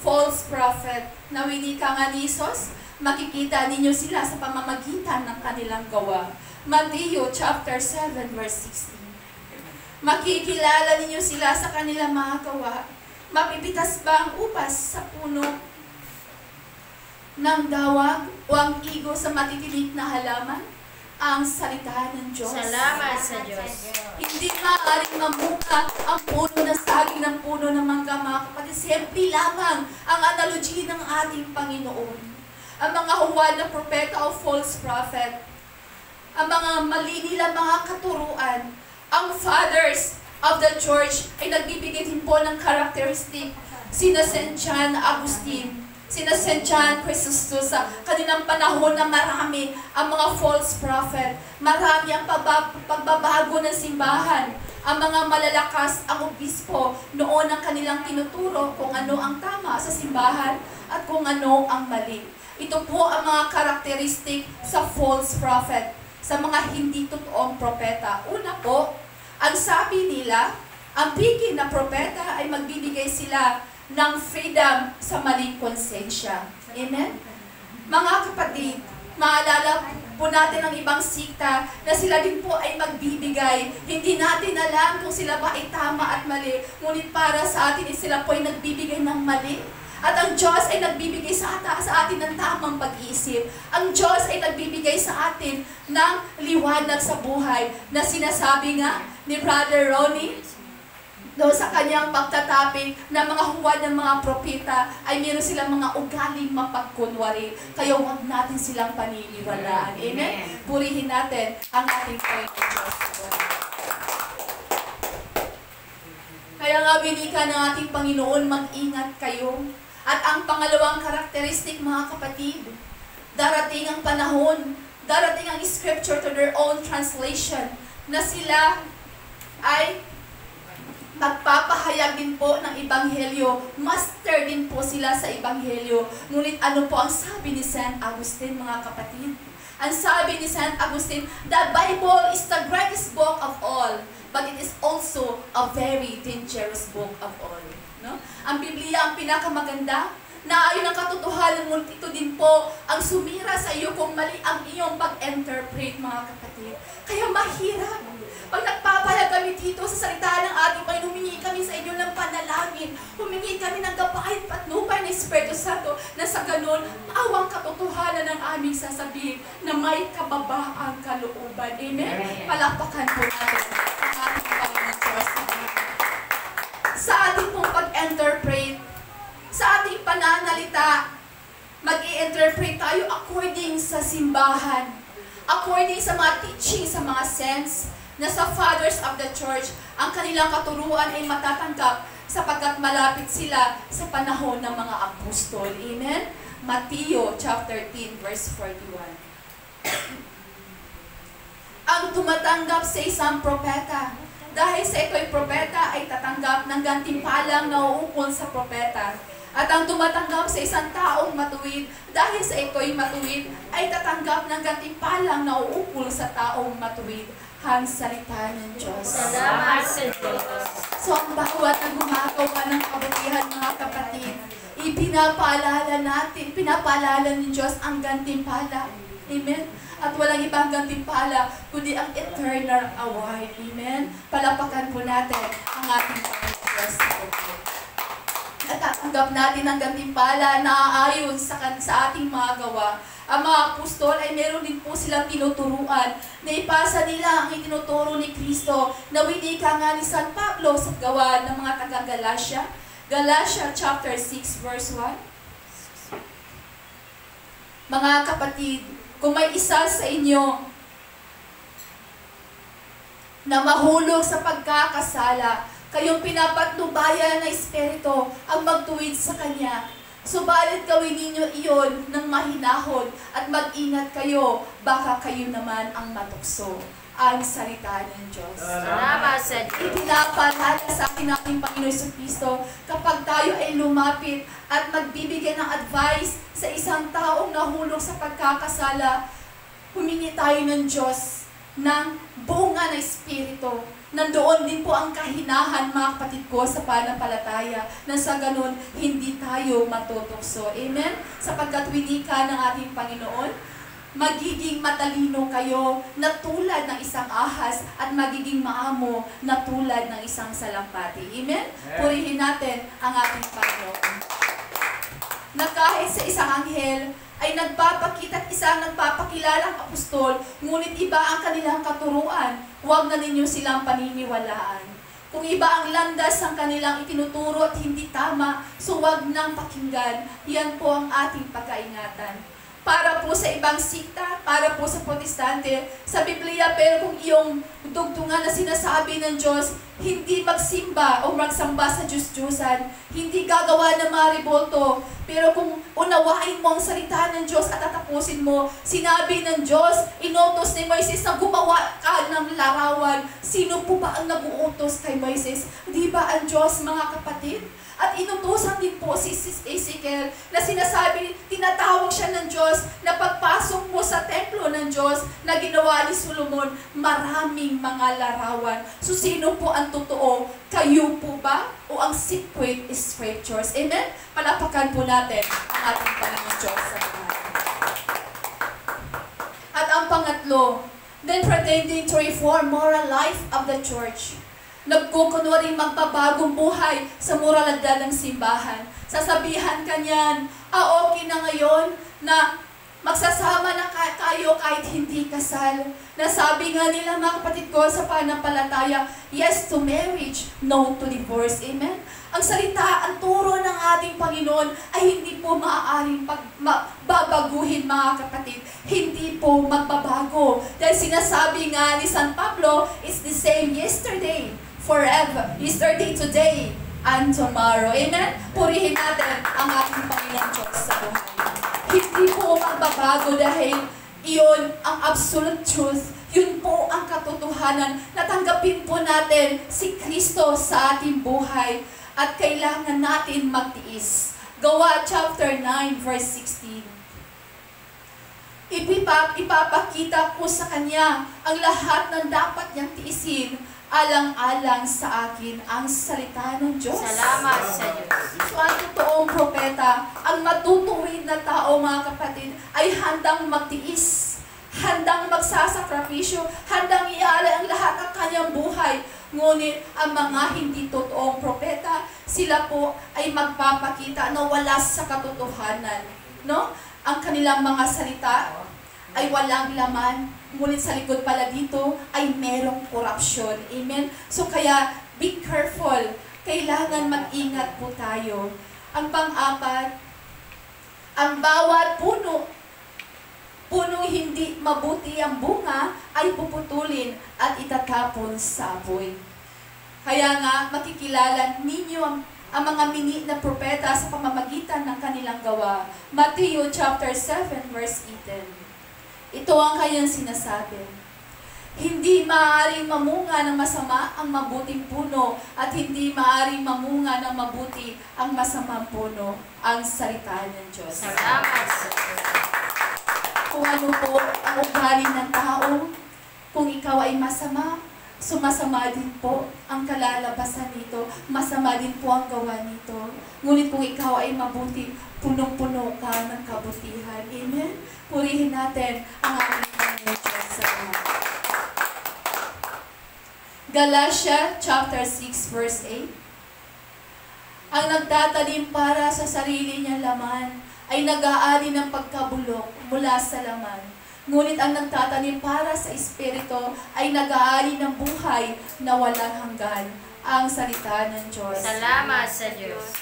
false prophet na winika nga ni Jesus? Makikita ninyo sila sa pamamagitan ng kanilang gawa. Matthew chapter 7, verse 16. Makikilala ninyo sila sa kanilang mga gawa. Mapipitas ba ang upas sa puno ng dawag o ang igo sa matitinik na halaman? Ang salita ng Diyos. Salamat sa Diyos. Hindi maaaring mamunga ang puno ng saging ng puno ng mangga, mga kapatid. Simple lamang ang analogy ng ating Panginoon. Ang mga huwad na propeta o false prophet, ang mga mali nila mga katuruan, ang fathers of the church ay nagbibigay din po ng characteristic. Sina St. John Augustine, sina St. John Chrysostom, sa kanilang panahon na marami ang mga false prophet. Marami ang pagbabago ng simbahan. Ang mga malalakas, ang obispo, noon ang kanilang tinuturo kung ano ang tama sa simbahan at kung ano ang mali. Ito po ang mga karakteristik sa false prophet, sa mga hindi totoong propeta. Una po, ang sabi nila, ang piki na propeta ay magbibigay sila ng freedom sa maling konsensya. Amen? Mga kapatid, maalala po natin ang ibang sikta na sila din po ay magbibigay. Hindi natin alam kung sila ba ay tama at mali, ngunit para sa atin sila po ay nagbibigay ng mali. At ang Diyos ay nagbibigay sa atin ng tamang pag-iisip. Ang Diyos ay nagbibigay sa atin ng liwanag sa buhay na sinasabi nga ni Brother Ronnie doon sa kanyang pagtataping na mga huwad ng mga propeta ay meron silang mga ugaling mapagkunwari. Kaya huwag natin silang paniniwalaan. Amen? Purihin natin ang ating Panginoon Diyos. Kaya nga binika ng ating Panginoon, mag-ingat kayo. At ang pangalawang karakteristik, mga kapatid, darating ang panahon, darating ang scripture to their own translation, na sila ay magpapahayag din po ng Ebanghelyo. Master din po sila sa Ebanghelyo. Ngunit ano po ang sabi ni St. Augustine, mga kapatid? Ang sabi ni St. Augustine, the Bible is the greatest book of all, but it is also a very dangerous book of all. No? Ang Biblia ang pinakamaganda, na ayon ang katotohanan, ngunit ito din po ang sumira sa iyo kung mali ang iyong pag-interpret, mga kapatid. Kaya mahirap. Pag nagpapahayag kami dito sa salita ng ating Panginoon, humingi kami sa inyo ng panalangin, humingi kami ng gabay at patnubay ng Espiritu Santo, na sa ganun, awang katotohanan ng aming sasabihin na may kababaang kalooban. Amen? Palakpakan po natin ang ating Panginoon Diyos. Sa ating pong pag-interpret, sa ating pananalita, mag-interpret tayo according sa simbahan, according sa mga teaching, sa mga sense, na sa fathers of the church, ang kanilang katuruan ay matatanggap sapagkat malapit sila sa panahon ng mga apostol. Amen? Mateo chapter 10 verse 41. Ang tumatanggap sa isang propeta, dahil sa ito'y propeta ay tatanggap ng gantimpalang nauukol sa propeta. At ang tumatanggap sa isang taong matuwid, dahil sa ito'y matuwid, ay tatanggap ng gantimpalang nauukol sa taong matuwid. Ang salita ng Diyos. Salamat sa Diyos. So ang bawat na gumagawa ng kabutihan, mga kapatid, pinapaalala ng Diyos ang gantimpala. Amen? At walang ibang gantimpala, kundi ang eternal award. Amen? Palapakan po natin ang ating Panginoon Diyos. At tatanggap natin ang gantimpala na aayon sa ating mga gawa. Ang mga apostol ay meron din po silang tinuturuan na ipasa nila ang itinuturo ni Kristo na winika nga ni San Pablo sa gawa ng mga taga-Galacia. Galatia chapter 6 verse 1. Mga kapatid, kung may isa sa inyo na mahulog sa pagkakasala, kayong pinapatnubayan na Espiritu ang magtuwid sa Kanya. Subalit gawin ninyo iyon ng mahinahon at mag-ingat kayo, baka kayo naman ang matukso. Ang salita ng Diyos. Salamat sa Diyos. Ipinapaalala sa ating Panginoon Jesucristo kapag tayo ay lumapit at magbibigay ng advice sa isang taong nahulog sa pagkakasala, humingi tayo ng Diyos ng bunga ng Espiritu. Nandoon din po ang kahinahan, mga kapatid ko, sa pananampalataya na sa ganun hindi tayo matutukso. Amen? Sapagkat winika ng ating Panginoon, magiging matalino kayo na tulad ng isang ahas at magiging maamo na tulad ng isang salampati. Amen? Purihin natin ang ating Panginoon. Na kahit sa isang anghel ay nagpapakita at isang nagpapakilalang apostol, ngunit iba ang kanilang katuruan, huwag na ninyo silang paniniwalaan. Kung iba ang landas ng kanilang itinuturo at hindi tama, so huwag nang pakinggan. Yan po ang ating pagkaingatan. Para po sa ibang sikta, para po sa protestante, sa Biblia, pero kung iyong dugtungan na sinasabi ng Diyos, hindi magsimba o magsamba sa Diyos-Diyosan, hindi gagawa ng mga revolto, pero kung unawain mo ang salita ng Diyos at tatapusin mo, sinabi ng Diyos, inutos ni Moises na gumawa ka ng larawan. Sino po ba ang nag-uutos kay Moises? Di ba ang Diyos, mga kapatid? At inutusan din po si Ezekiel na sinasabi, tinatawag siya ng Diyos na pagpasok mo sa templo ng Diyos na ginawa ni Solomon, maraming mga larawan. So sino po ang totoo? Kayo po ba? O ang secret scriptures? Amen? Palapakan po natin ang ating Panginoon Diyos sa buhay. At ang pangatlo, then pretending to reform moral life of the church. Nagkukunwaring magpabagong buhay sa moralidad ng simbahan. Sasabihan ka niyan, okay na ngayon na magsasama na kayo kahit hindi kasal. Nasabi nga nila, mga kapatid ko, sa pananampalataya, yes to marriage, no to divorce. Amen? Ang salita, ang turo ng ating Panginoon ay hindi po maaaring babaguhin, mga kapatid. Hindi po magbabago. Dahil sinasabi nga ni San Pablo, it's the same yesterday, forever, yesterday, today, and tomorrow. Amen? Purihin natin ang ating Panginoon Diyos sa buhay. Hindi po magbabago dahil iyon ang absolute truth. Yun po ang katotohanan. Natanggapin po natin si Kristo sa ating buhay at kailangan natin magtiis. Gawa chapter 9 verse 16. Ipapakita ko sa Kanya ang lahat ng dapat niyang tiisin, alang-alang sa akin ang salita ng Diyos. Salamat sa Diyos. So ang totoong propeta, ang matutuwid na tao, mga kapatid, ay handang magtiis, handang magsasakripisyo, handang ialay ang lahat ng kanyang buhay. Ngunit ang mga hindi totoong propeta, sila po ay magpapakita na wala sa katotohanan. No? Ang kanilang mga salita ay walang laman, ngunit sa likod pala dito ay merong korupsyon. Amen? So kaya, be careful. Kailangan mag-ingat po tayo. Ang pang-apat, Ang bawat puno hindi mabuti ang bunga ay puputulin at itatapon sa apoy. Kaya nga, makikilala ninyo ang mga mini na propeta sa pamamagitan ng kanilang gawa. Matthew chapter 7 verse 18. Ito ang kanyang sinasabi. Hindi maaaring mamunga ng masama ang mabuting puno at hindi maaaring mamunga ng mabuti ang masamang puno, ang salita ng Diyos. Salamat sa Diyos. Kung ano po ang ugali ng tao, kung ikaw ay masama, sumasama din po ang kalalabasan nito, masama din po ang gawa nito. Ngunit kung ikaw ay mabuti, punong-puno ka ng kabutihan. Amen? Purihin natin ang ating Panginoon Diyos sa mga. Galatia chapter 6 verse 8. Ang nagtatanim para sa sarili niyang laman ay nag-aani ng pagkabulok mula sa laman. Ngunit ang nagtatanim para sa Espiritu ay nag-aani ng buhay na walang hanggan. Ang salita ng Diyos. Salamat sa Diyos.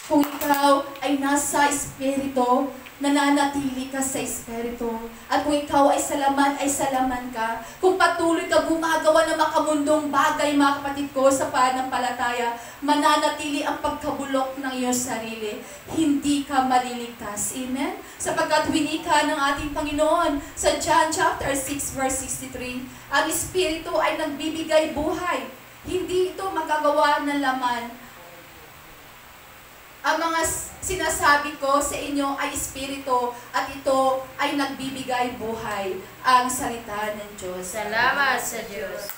Kung ikaw ay nasa Espiritu, nananatili ka sa Espiritu. At kung ikaw ay sa laman ka. Kung patuloy ka gumagawa ng makamundong bagay, mga kapatid ko, sa pananampalataya, mananatili ang pagkabulok ng iyong sarili. Hindi ka maliligtas. Amen? Sapagkat winika ng ating Panginoon sa John chapter 6 verse 63, ang Espiritu ay nagbibigay buhay. Hindi ito magagawa ng laman. Ang mga sinasabi ko sa inyo ay Espiritu at ito ay nagbibigay buhay, ang salita ng Diyos. Salamat sa Diyos.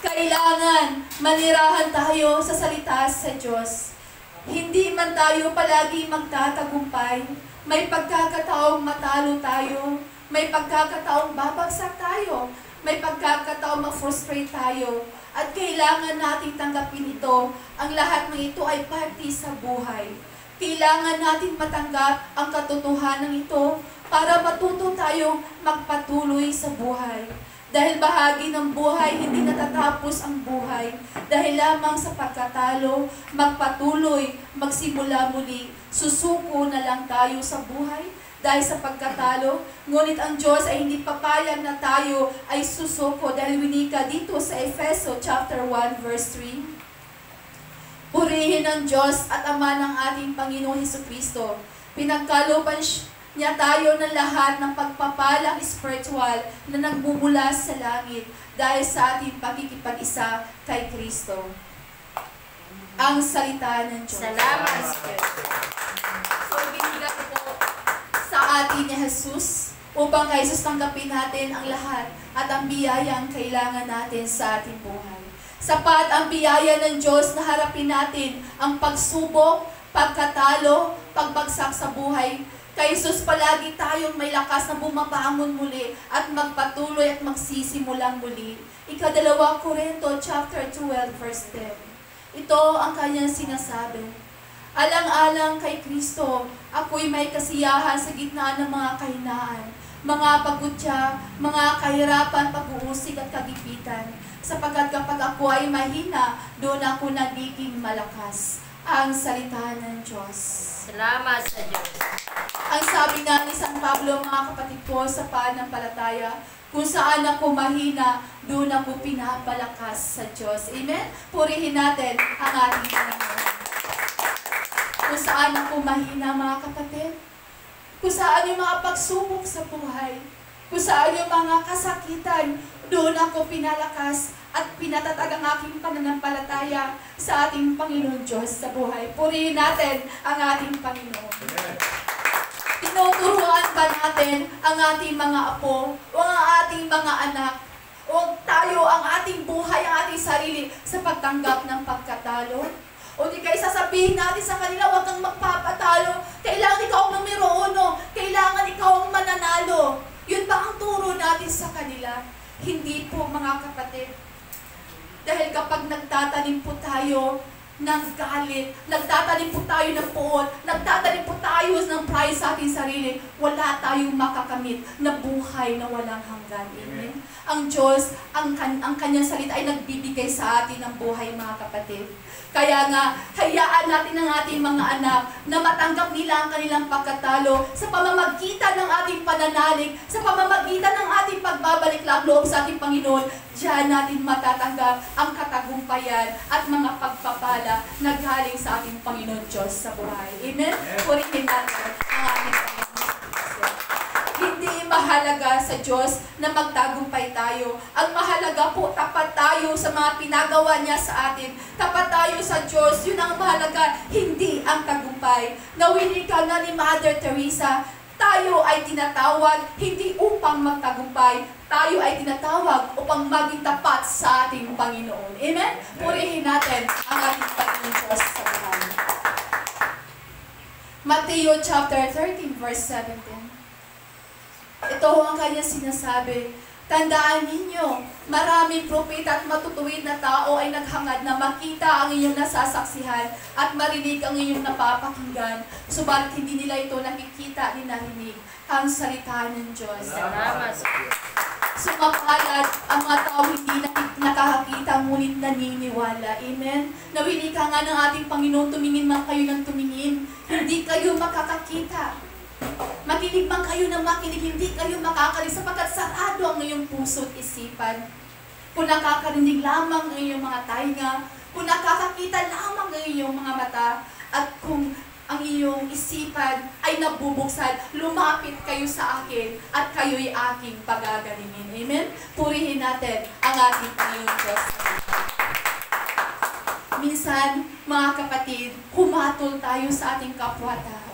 Kailangan manirahan tayo sa salita sa Diyos. Hindi man tayo palagi magtatagumpay. May pagkakataong matalo tayo. May pagkakataong babagsak tayo. May pagkakataong ma-frustrate tayo. At kailangan nating tanggapin ito. Ang lahat ng ito ay parte sa buhay. Kailangan natin matanggap ang katotohanan ito para matuto tayong magpatuloy sa buhay. Dahil bahagi ng buhay, hindi natatapos ang buhay. Dahil lamang sa pagkatalo, magpatuloy, magsimula muli, susuko na lang tayo sa buhay. Dahil sa pagkatalo, ngunit ang Diyos ay hindi papayag na tayo ay susuko dahil winika dito sa Efeso chapter 1 verse 3. Purihin ang Diyos at Ama ng ating Panginoong Hesukristo. Pinagkalooban niya tayo ng lahat ng pagpapalang spiritual na nagbubula sa langit dahil sa ating pakikipag-isa kay Kristo. Ang salita ng Diyos. Salamat sa Diyos. So, binigay po sa atin ni Jesus upang kay Jesus tanggapin natin ang lahat at ang biyayang kailangan natin sa ating buhay. Sapat ang biyaya ng Diyos na harapin natin ang pagsubok, pagkatalo, pagbagsak sa buhay. Kay Jesus palagi tayong may lakas na bumabangon muli at magpatuloy at magsisimulang muli. Ika-2 Corinto chapter 12 verse 10. Ito ang kanyang sinasabi. Alang-alang kay Kristo, ako'y may kasiyahan sa gitna ng mga kahinaan, mga pagkutya, mga kahirapan, pag-uusig at kagipitan. Sapagkat kapag ako ay mahina, doon ako nagiging malakas. Ang salita ng Diyos. Salamat sa Diyos. Ang sabi nga ni San Pablo, mga kapatid ko, sa pananampalataya, kung saan ako mahina, doon ako pinapalakas sa Diyos. Amen? Purihin natin ang ating Panginoon. Kung saan ako mahina, mga kapatid. Kung saan yung mga pagsubok sa buhay. Kung saan yung mga kasakitan, doon ako pinalakas at pinatatag ang aking pananampalataya sa ating Panginoon Diyos sa buhay. Purihin natin ang ating Panginoon. Tinuturuan ba natin ang ating mga apo o ang ating mga anak o tayo ang ating buhay, ang ating sarili sa pagtanggap ng pagkatalo? O di kayo sasabihin natin sa kanila, huwag kang magpapatalo. Kailangan ikaw ang numero 1. Kailangan ikaw ang mananalo. Yun ba ang turo natin sa kanila? Hindi po, mga kapatid. Dahil kapag nagtatanim po tayo ng galit, nagtatanim po tayo ng puot, nagtatanim po tayo ng pride sa ating sarili, wala tayong makakamit na buhay na walang hanggan. Amen? Ang Diyos, ang kanyang salita ay nagbibigay nagbibigay sa atin ng buhay, mga kapatid. Kaya nga, hayaan natin ang ating mga anak na matanggap nila ang kanilang pagkatalo sa pamamagitan ng ating pananalig, sa pamamagitan ng ating pagbabalik loob sa ating Panginoon. Diyan natin matatanggap ang katagumpayan at mga pagpapala na galing sa ating Panginoon Diyos sa buhay. Amen? Purihin natin ang ating Panginoon. Hindi mahalaga sa Diyos na magtagumpay tayo. Ang mahalaga po, tapat tayo sa mga pinagawa niya sa atin. Tapat tayo sa Diyos, yun ang mahalaga, hindi ang tagumpay. Nawili ka na ni Mother Teresa, tayo ay tinatawag hindi upang magtagumpay, tayo ay tinatawag upang maging tapat sa ating Panginoon. Amen? Purihin natin ang ating Panginoon Diyos sa buhay. Matthew chapter 13 verse 17. Ito ang kanya sinasabi, tandaan ninyo, maraming propeta at matutuwid na tao ay naghangad na makita ang inyong nasasaksihan at marinig ang inyong napapakinggan, subalit hindi nila ito nakikita ni narinig ang salita ng Diyos. Salamat sa Diyos. Sumapalad ang mga tao hindi nakakakita ngunit naniniwala. Amen? Nawili ka nga ng ating Panginoon, tumingin man kayo ng tumingin, hindi kayo makakakita. Makinig man kayo ng makinig, hindi kayo makakarinig sapagkat sarado ang iyong puso at isipan. Kung nakakarinig lamang ang iyong mga tainga, kung nakakakita lamang ang iyong mga mata, at kung ang iyong isipan ay nabubuksan, lumapit kayo sa akin at kayo'y aking pagagalingin. Amen? Purihin natin ang ating Panginoon Diyos. Minsan, mga kapatid, humatol tayo sa ating kapwa-tao.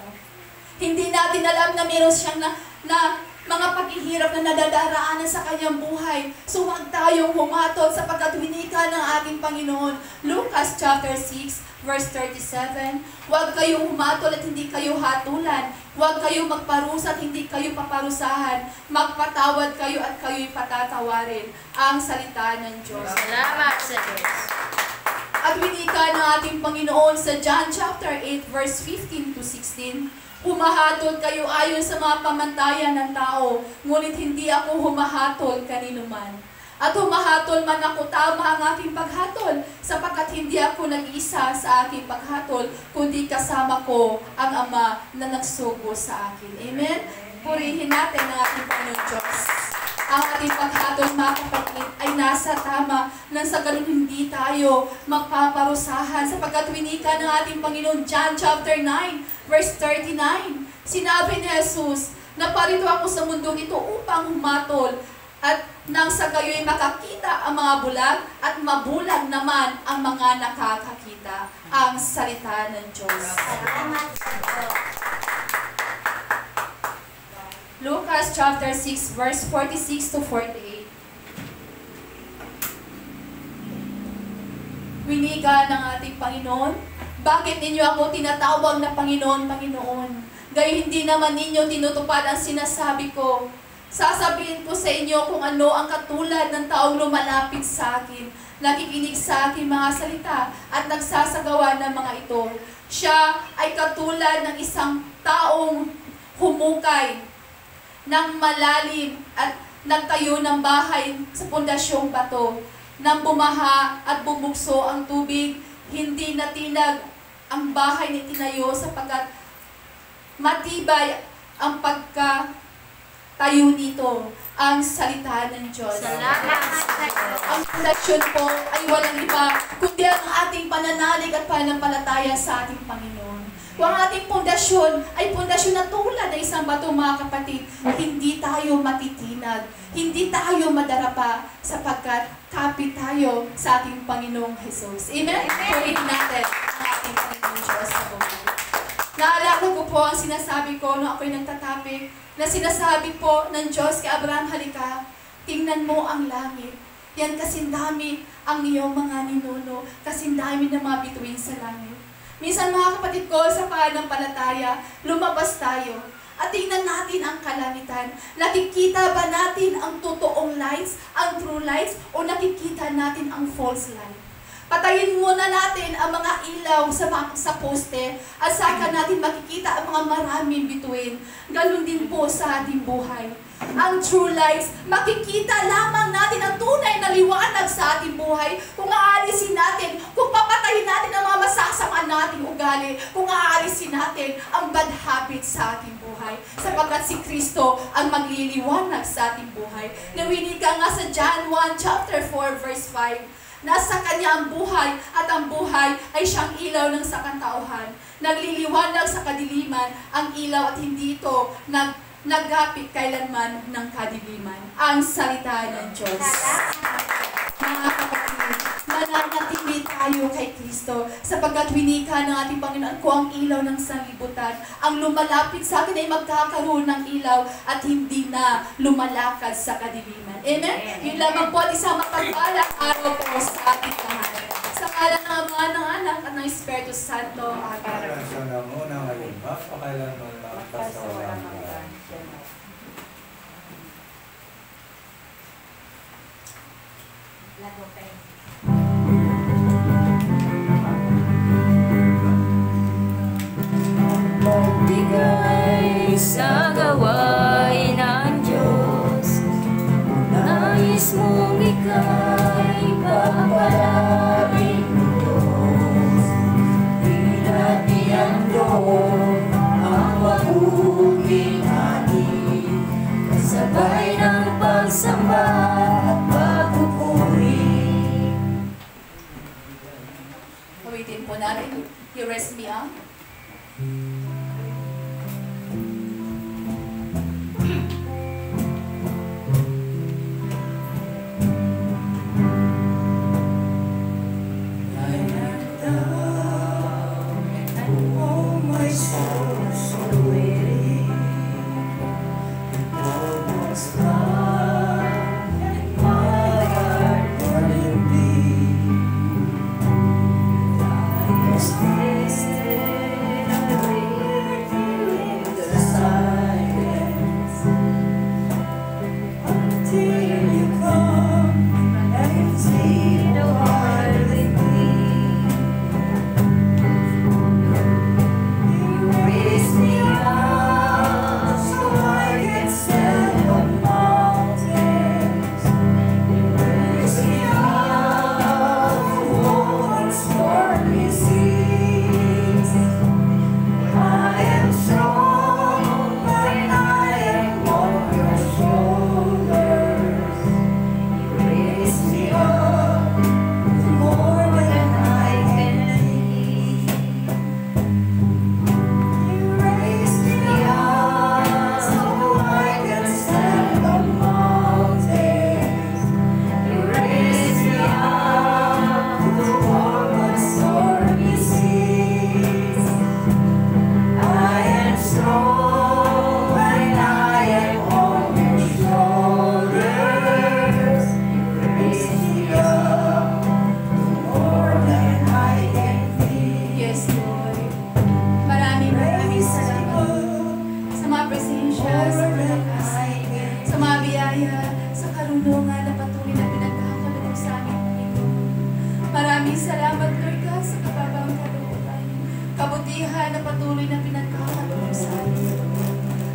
Hindi natin alam na meron siyang na mga paghihirap na nadadaraanan sa kanyang buhay. So huwag tayong humatol sapagkat winika ng ating Panginoon. Lucas chapter 6 verse 37, huwag kayong humatol at hindi kayo hatulan. Huwag kayong magparusa at hindi kayo paparusahan. Magpatawad kayo at kayo'y patatawarin. Ang salita ng Diyos. Salamat sa Diyos. At winika ng ating Panginoon sa John chapter 8 verse 15 to 16, humahatol kayo ayon sa mga pamantayan ng tao, ngunit hindi ako humahatol kanino man. At humahatol man ako, tama ang aking paghatol, sapagkat hindi ako nag-isa sa aking paghatol, kundi kasama ko ang Ama na nagsugo sa akin. Amen? Purihin natin ang ating Panginoon Diyos. Ang ating paghatol, mga kapatid, ay nasa tama nang sa ganun hindi tayo magpaparusahan sapagkat winika ng ating Panginoon John chapter 9 verse 39. Sinabi ni Jesus, naparito ako sa mundong ito upang humatol at nang sa gayo'y makakita ang mga bulag at mabulag naman ang mga nakakakita. Ang salita ng Diyos. Salamat sa Diyos. Lucas chapter 6 verse 46 to 48. Winiga ng ating Panginoon, bakit ninyo ako tinatawag na Panginoon, Panginoon? Gayon hindi naman ninyo tinutupad ang sinasabi ko. Sasabihin ko sa inyo kung ano ang katulad ng taong lumalapit sa akin, nakikinig sa aking mga salita at nagsasagawa ng mga ito. Siya ay katulad ng isang taong humukay ng malalim at nagtayo ng bahay sa pundasyong bato. Nang bumaha at bubugso ang tubig, hindi natinag ang bahay ni tinayo sapagkat matibay ang pagkatayo nito. Ang salita ng Diyos. Salamat sa Diyos. Ang pundasyon po ay walang iba kundi ang ating pananalig at pananampalataya sa ating Panginoon. Kung ang ating pundasyon ay pundasyon na tulad ng isang bato, mga kapatid, hindi tayo matitinag, hindi tayo madarapa sapagkat kapit tayo sa ating Panginoong Jesus. Amen? Purihin natin ang ating Panginoong Diyos sa buhay. Naalala ko po ang sinasabi ko nung ako'y nagtatapik, na sinasabi po ng Diyos kay Abraham, halika, tingnan mo ang langit. Yan kasindami ang iyong mga ninuno, kasindami ng mga bituin sa langit. Minsan mga kapatid ko, sa pananampalataya, lumabas tayo at tingnan natin ang kalamitan. Nakikita ba natin ang totoong lights, ang true lights, o nakikita natin ang false light? Patayin muna natin ang mga ilaw sa poste at saka natin makikita ang mga maraming bituin. Ganun din po sa ating buhay. Ang true lights, makikita lamang natin ang tunay na liwanag sa ating buhay kung ang ugali kung aalisin natin ang bad habits sa ating buhay. Sapagkat si Kristo ang magliliwanag sa ating buhay. Nawinig ka nga sa John 1 chapter 4 verse 5. Nasa Kanya ang buhay at ang buhay ay siyang ilaw ng sakantauhan. Nagliliwanag sa kadiliman ang ilaw at hindi ito naghapit kailanman ng kadiliman. Ang salita ng Diyos. Mga kapatid, mananatili tayo kay Kristo sapagkat winika ng ating Panginoon ko ang ilaw ng sanlibutan. Ang lumalapit sa akin ay magkakaroon ng ilaw at hindi na lumalakad sa kadiliman. Amen? Yun lamang po at isang mapagpalang araw po sa ating lahat. Sa ngalan ng Ama, ng Anak at ng Espiritu Santo. Para sa namuna ngayon, magpakailanman magpas sa walang hanggan. Magbigay sa gawain ng Diyos, nais mong ika'y papalapin Diyos. Pinati ang doon ang mabuting atin, kasabay ng pagsamba at pagpupuri. Ulitin po natin. You raise me up.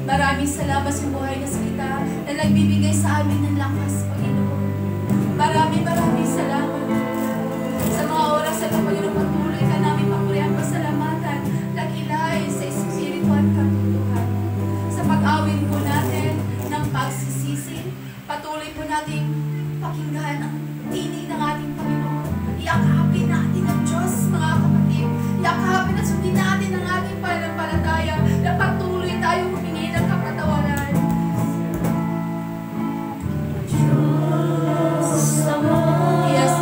Maraming salamat sa buhay na salita na nagbibigay sa amin ng lakas, Panginoon. Maraming salamat. Sa mga oras na ito, Panginoon, patuloy ka namin papurihan pasalamatan, lakilay sa Espiritu at katutuhan. Sa pag-awin po natin ng pagsisisi, patuloy po natin pakinggan ang tinig ng ating Panginoon. Yakapin natin ang Diyos, mga kapatid. Yakapin at sundin natin ang ating pananampalataya na patuloy tayo humingi ng kapatawaran. Diyos Ama. Yes,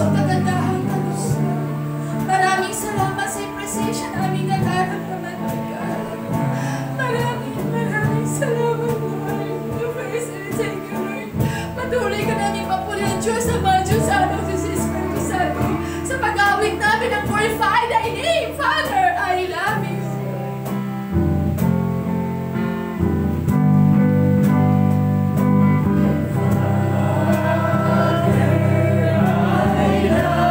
pusong kagandahang kaluskon. Maraming salamat sa presensya naming nararamdaman, Lord God. Maraming salamat, Lord. The first and thank you, Lord. Patuloy ka namin papurihan, Diyos, Ama, Diyos, Anak, Diyos, Espiritu Santo, sa pag-awit namin ang glorify thy name, Father. I love you. I love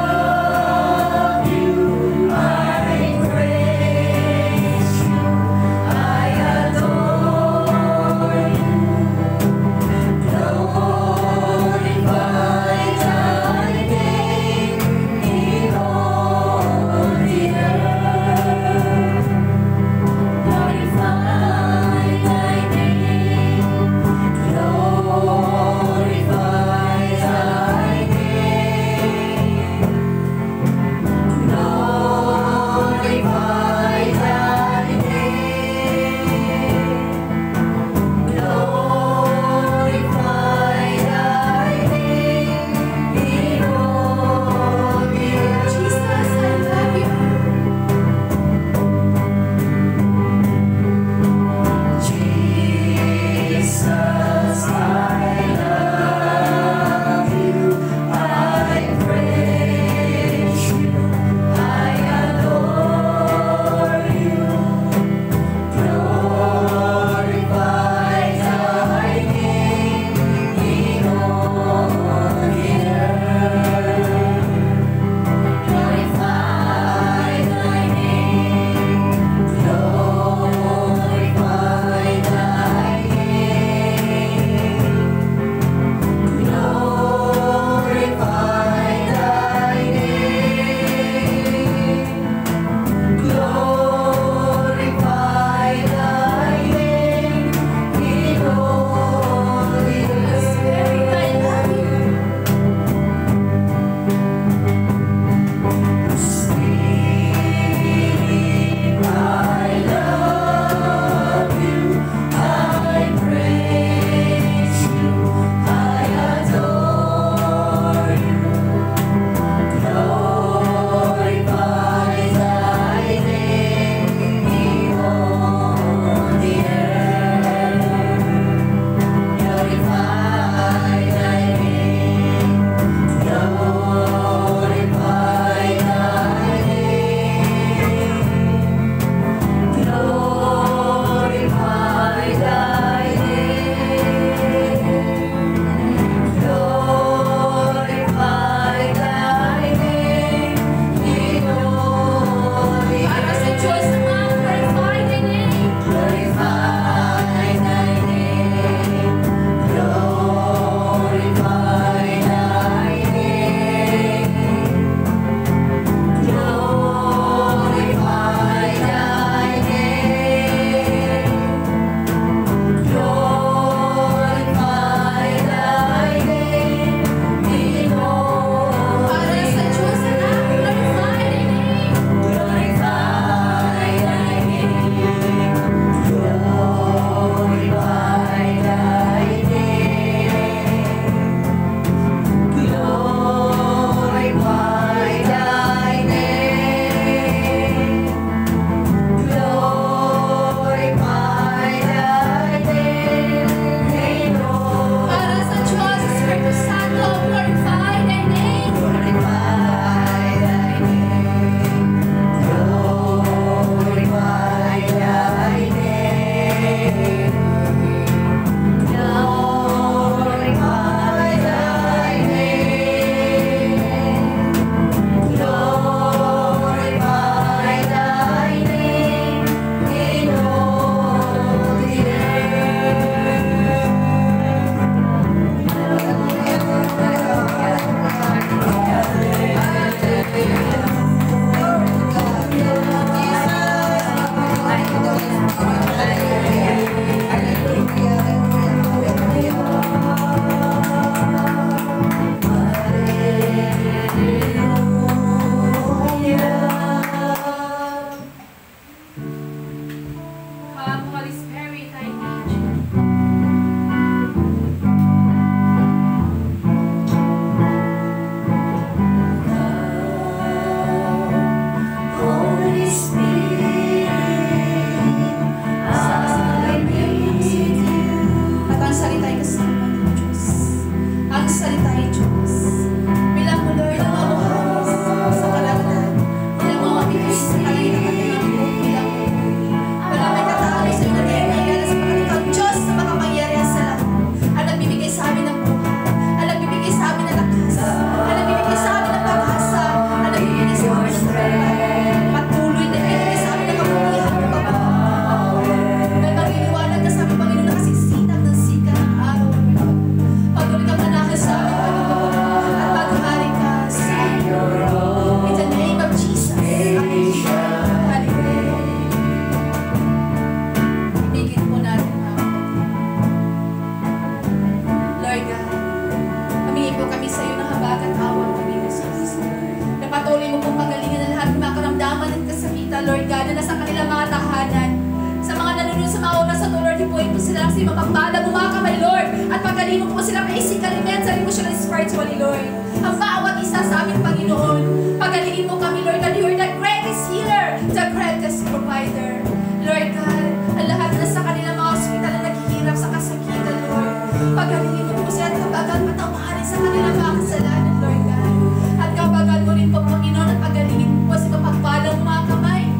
Kasi mapagpala mo mga kamay, Lord. At pagaling mo po sila physically, mentally, emotionally, spiritually, Lord. Ang bawat isa sa aming Panginoon. Pagalingin mo kami, Lord God. You are the greatest healer, the greatest provider. Lord God, ang lahat na sa kanilang mga hospital na naghihirap sa kasakitan, Lord. Pagalingin mo po sila at kabagan patawarin sa kanilang mga kasalanan, Lord God. At kabagan mo rin po, Panginoon, at pagalingin mo po sa mapagpalang mga kamay.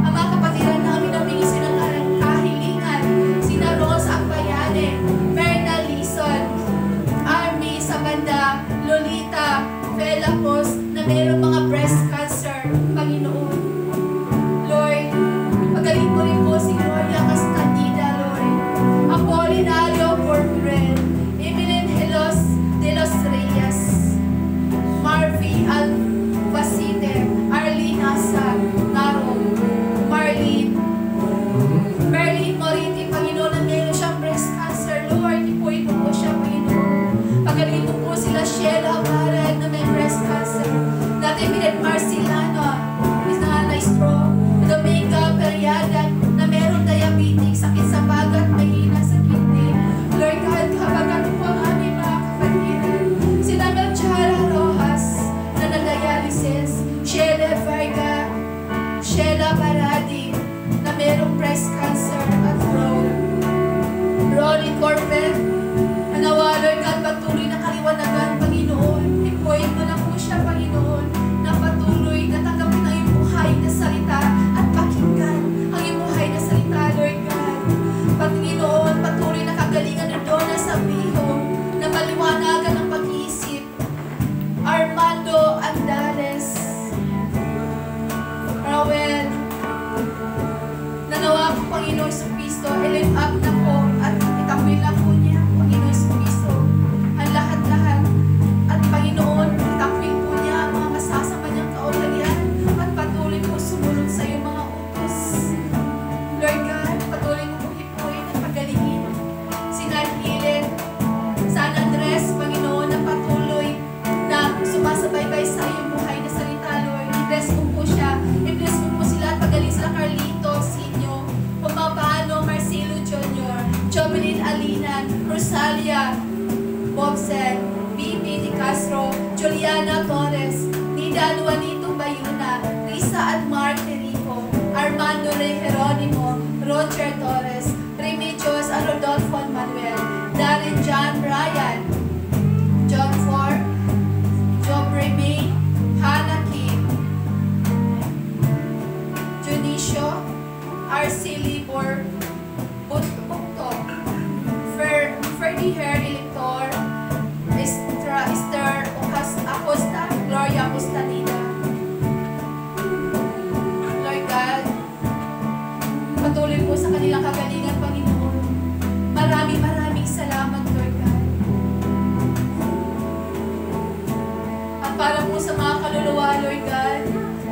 Ang mga kapatiran namin na humingi silang kahilingan. Sina Rose Akbayane, Berna Lison, Army Sabanda, Lolita, Bella Post, na mayroong mga breast cancer, Panginoon. Lord, pagaling mo rin po si Gloria Castanida, Lord. Apolinario Portret, Evelyn Helos de los Reyes, Marvy Alvacite, Arlene Asa, Naro, Merlin Moriti, Panginoon, na meron siyang breast cancer, Lord. Ipuin mo po siya, Panginoon. Pagaling mo po sila, Sheila Barad, na may breast cancer. Natin Milet Marcilano, is na stroke. Dominga Periadan, na meron diabetes, sakit sa bagat, mahina sa kidney. Lord God, kabagan po ang aming mga kapatiran. Sina Melchara Rojas, na nag-dialysis. Sheila Varga, Sheila Baradi, na merong breast cancer at throat. Ronnie Corbett, na nawa, Lord God, patuloy na kaliwanagan, Panginoon. Ipuin mo na po siya, Panginoon, na patuloy na tanggapin ang iyong buhay na salita at pakinggan ang iyong buhay na salita, Lord God. Panginoon, patuloy na kagalingan ng Donna Sabiho, na maliwanagan ang pag-iisip. Armando Andales, Rawel, nanawa po, Panginoon sa Kristo, i-lift up na po at itakwil na po niya, Panginoon sa Kristo, ang lahat-lahat. At Panginoon, itakwil po niya ang mga masasama niyang kaugalian at patuloy po sumunod sa iyong mga utos. Lord God, patuloy mo po hipuin at pagalingin. Sinarhilin, San Andres, Panginoon, na patuloy na sumasabaybay sa iyong buhay na salita, Lord. I-bless mo po siya. I-bless mo po sila at pagaling sila, Carlito, Sinyo, Pumapano, Marcelo Jr., Jovelyn Alinan, Rosalia Bobsen, Bibi Di Castro, Juliana Torres, Nida Juanito Bayuna, Risa at Mark Terico, Armando Rey Jeronimo, Roger Torres, Remedios at Rodolfo Manuel, Darren John Bryan, John Ford, Job Remy, Hannah Kim, Junicio, Arceli Bukto, Ferdy Hair Elector, Esther Acosta, Gloria Acostanida. Lord God, patuloy po sa kanilang kagalingan, Panginoon. Maraming salamat, Lord God. At para po sa mga kaluluwa, Lord God,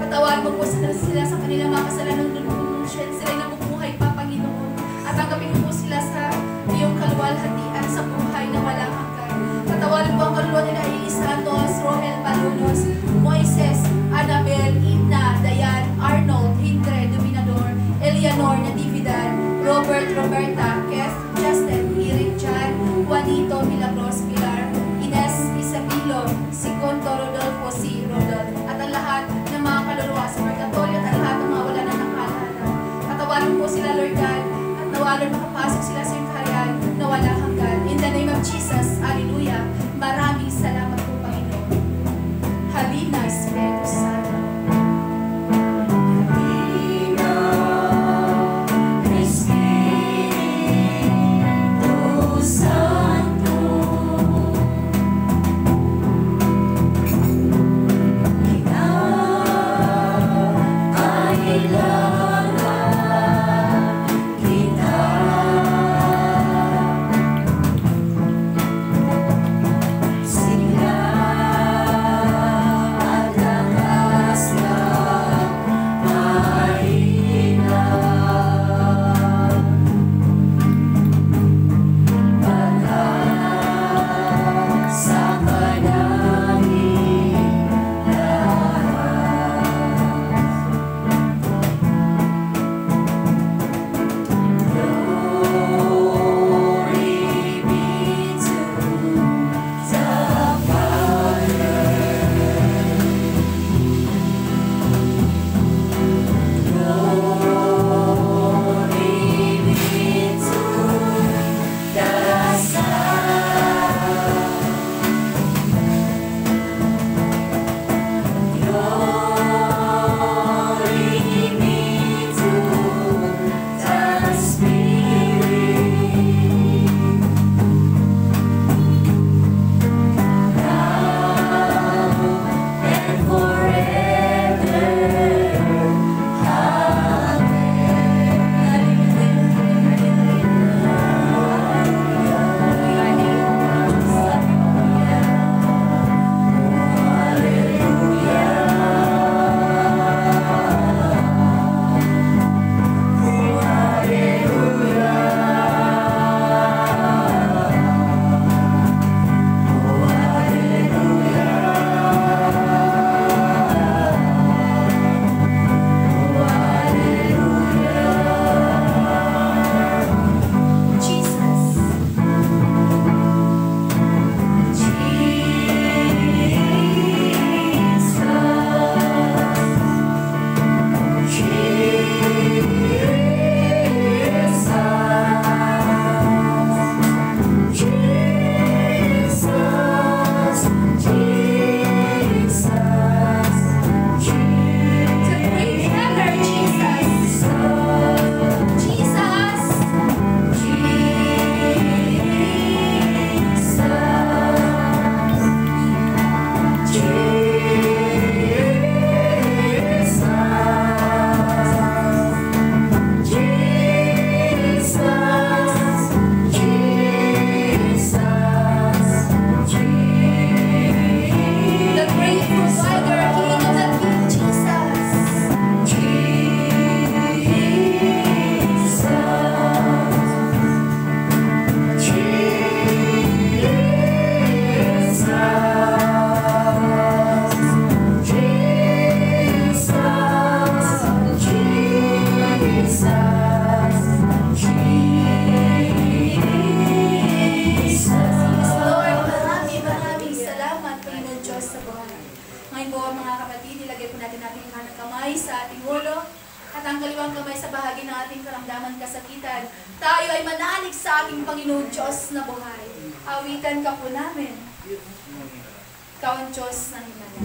patawan mo po sila sa kanilang mga kasalanan ng sila'y nabubuhay pa, Panginoon. At tanggapin mo po sila sa iyong kaluwalhatian sa buhay na walang hanggan. Patawarin po ang kaluluwa nila Eli Santos, Romel Palunos, Moises, Annabel, Ina, Dayan, Arnold, Hindre, Dominador, Eleanor, Natividad, Robert, Roberta, Kev, Justin, Eric, Jan, Juanito, Milagros, Pilar, Ines, Isabilo, Sigonto, Rodolfo, si Rodolfo, at ang lahat ng mga kaluluwa sa purgatorio at ang lahat ng mga wala na nakaalala. Patawarin po sila, Lord God, at nawalan makapasok sila sa iyong kaharian na walang hanggan. In the name of Jesus, Hallelujah. Maraming salamat po, Panginoon. Halina, Espiritu Santo. Kita po mga kapatid, ilagay po natin ating kanang kamay sa ating ulo at ang kaliwang kamay sa bahagi ng ating karamdaman kasakitan. Tayo ay manalig sa ating Panginoon Diyos na buhay. Awitan ka po namin. Ikaw ang Diyos ng Himala.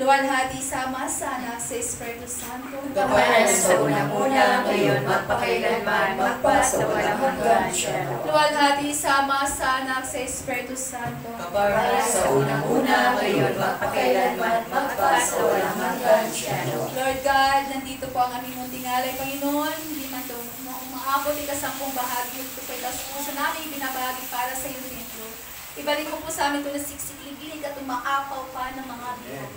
Luwalhati sama sa Anak sa Espiritu Santo. Gawaran sa unang-una, ngayon, magpakailanman, magpasawalang hanggan. Luwalhati sama sa Anak sa Espiritu Santo. Gawaran sa unang-una, ngayon, magpakailanman, magpasawalang hanggan. Lord God, nandito po ang aming munting alay, Panginoon. Hindi man ito umaabot ikasampung bahagi. Ito po itas po sa namin binabahagi para sa iyong templo. Ibalik mo po sa amin ito na siksikilig at umaapaw pa ng mga bihag.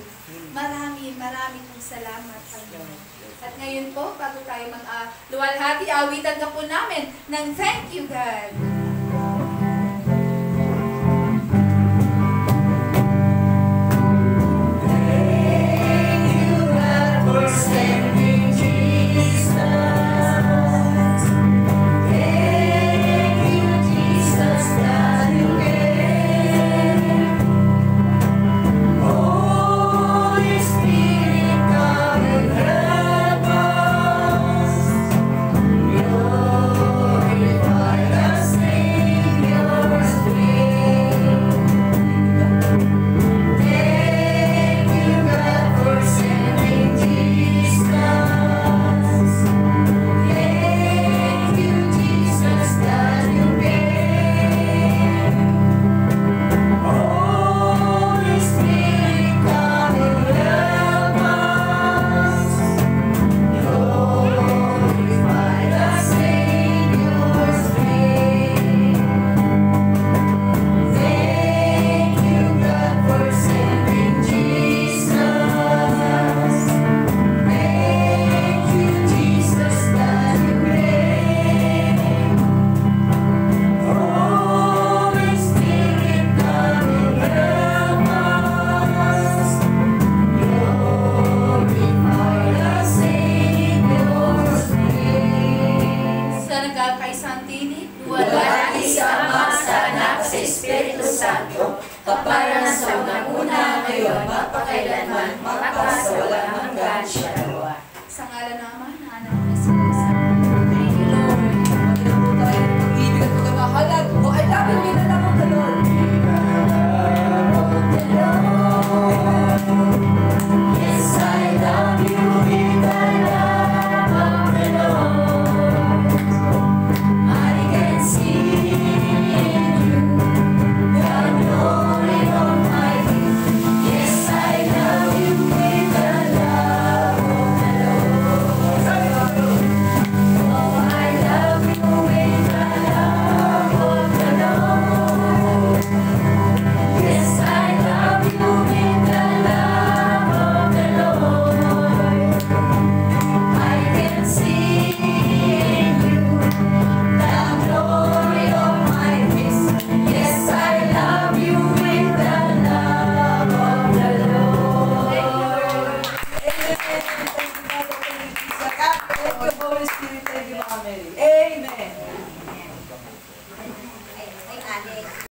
Marami pong salamat, Panginoon. At ngayon po, bago tayo mag-luwalhati, awitan ka po namin ng thank you, God. Glorify the ngayon, magpakailanman, magpasawalang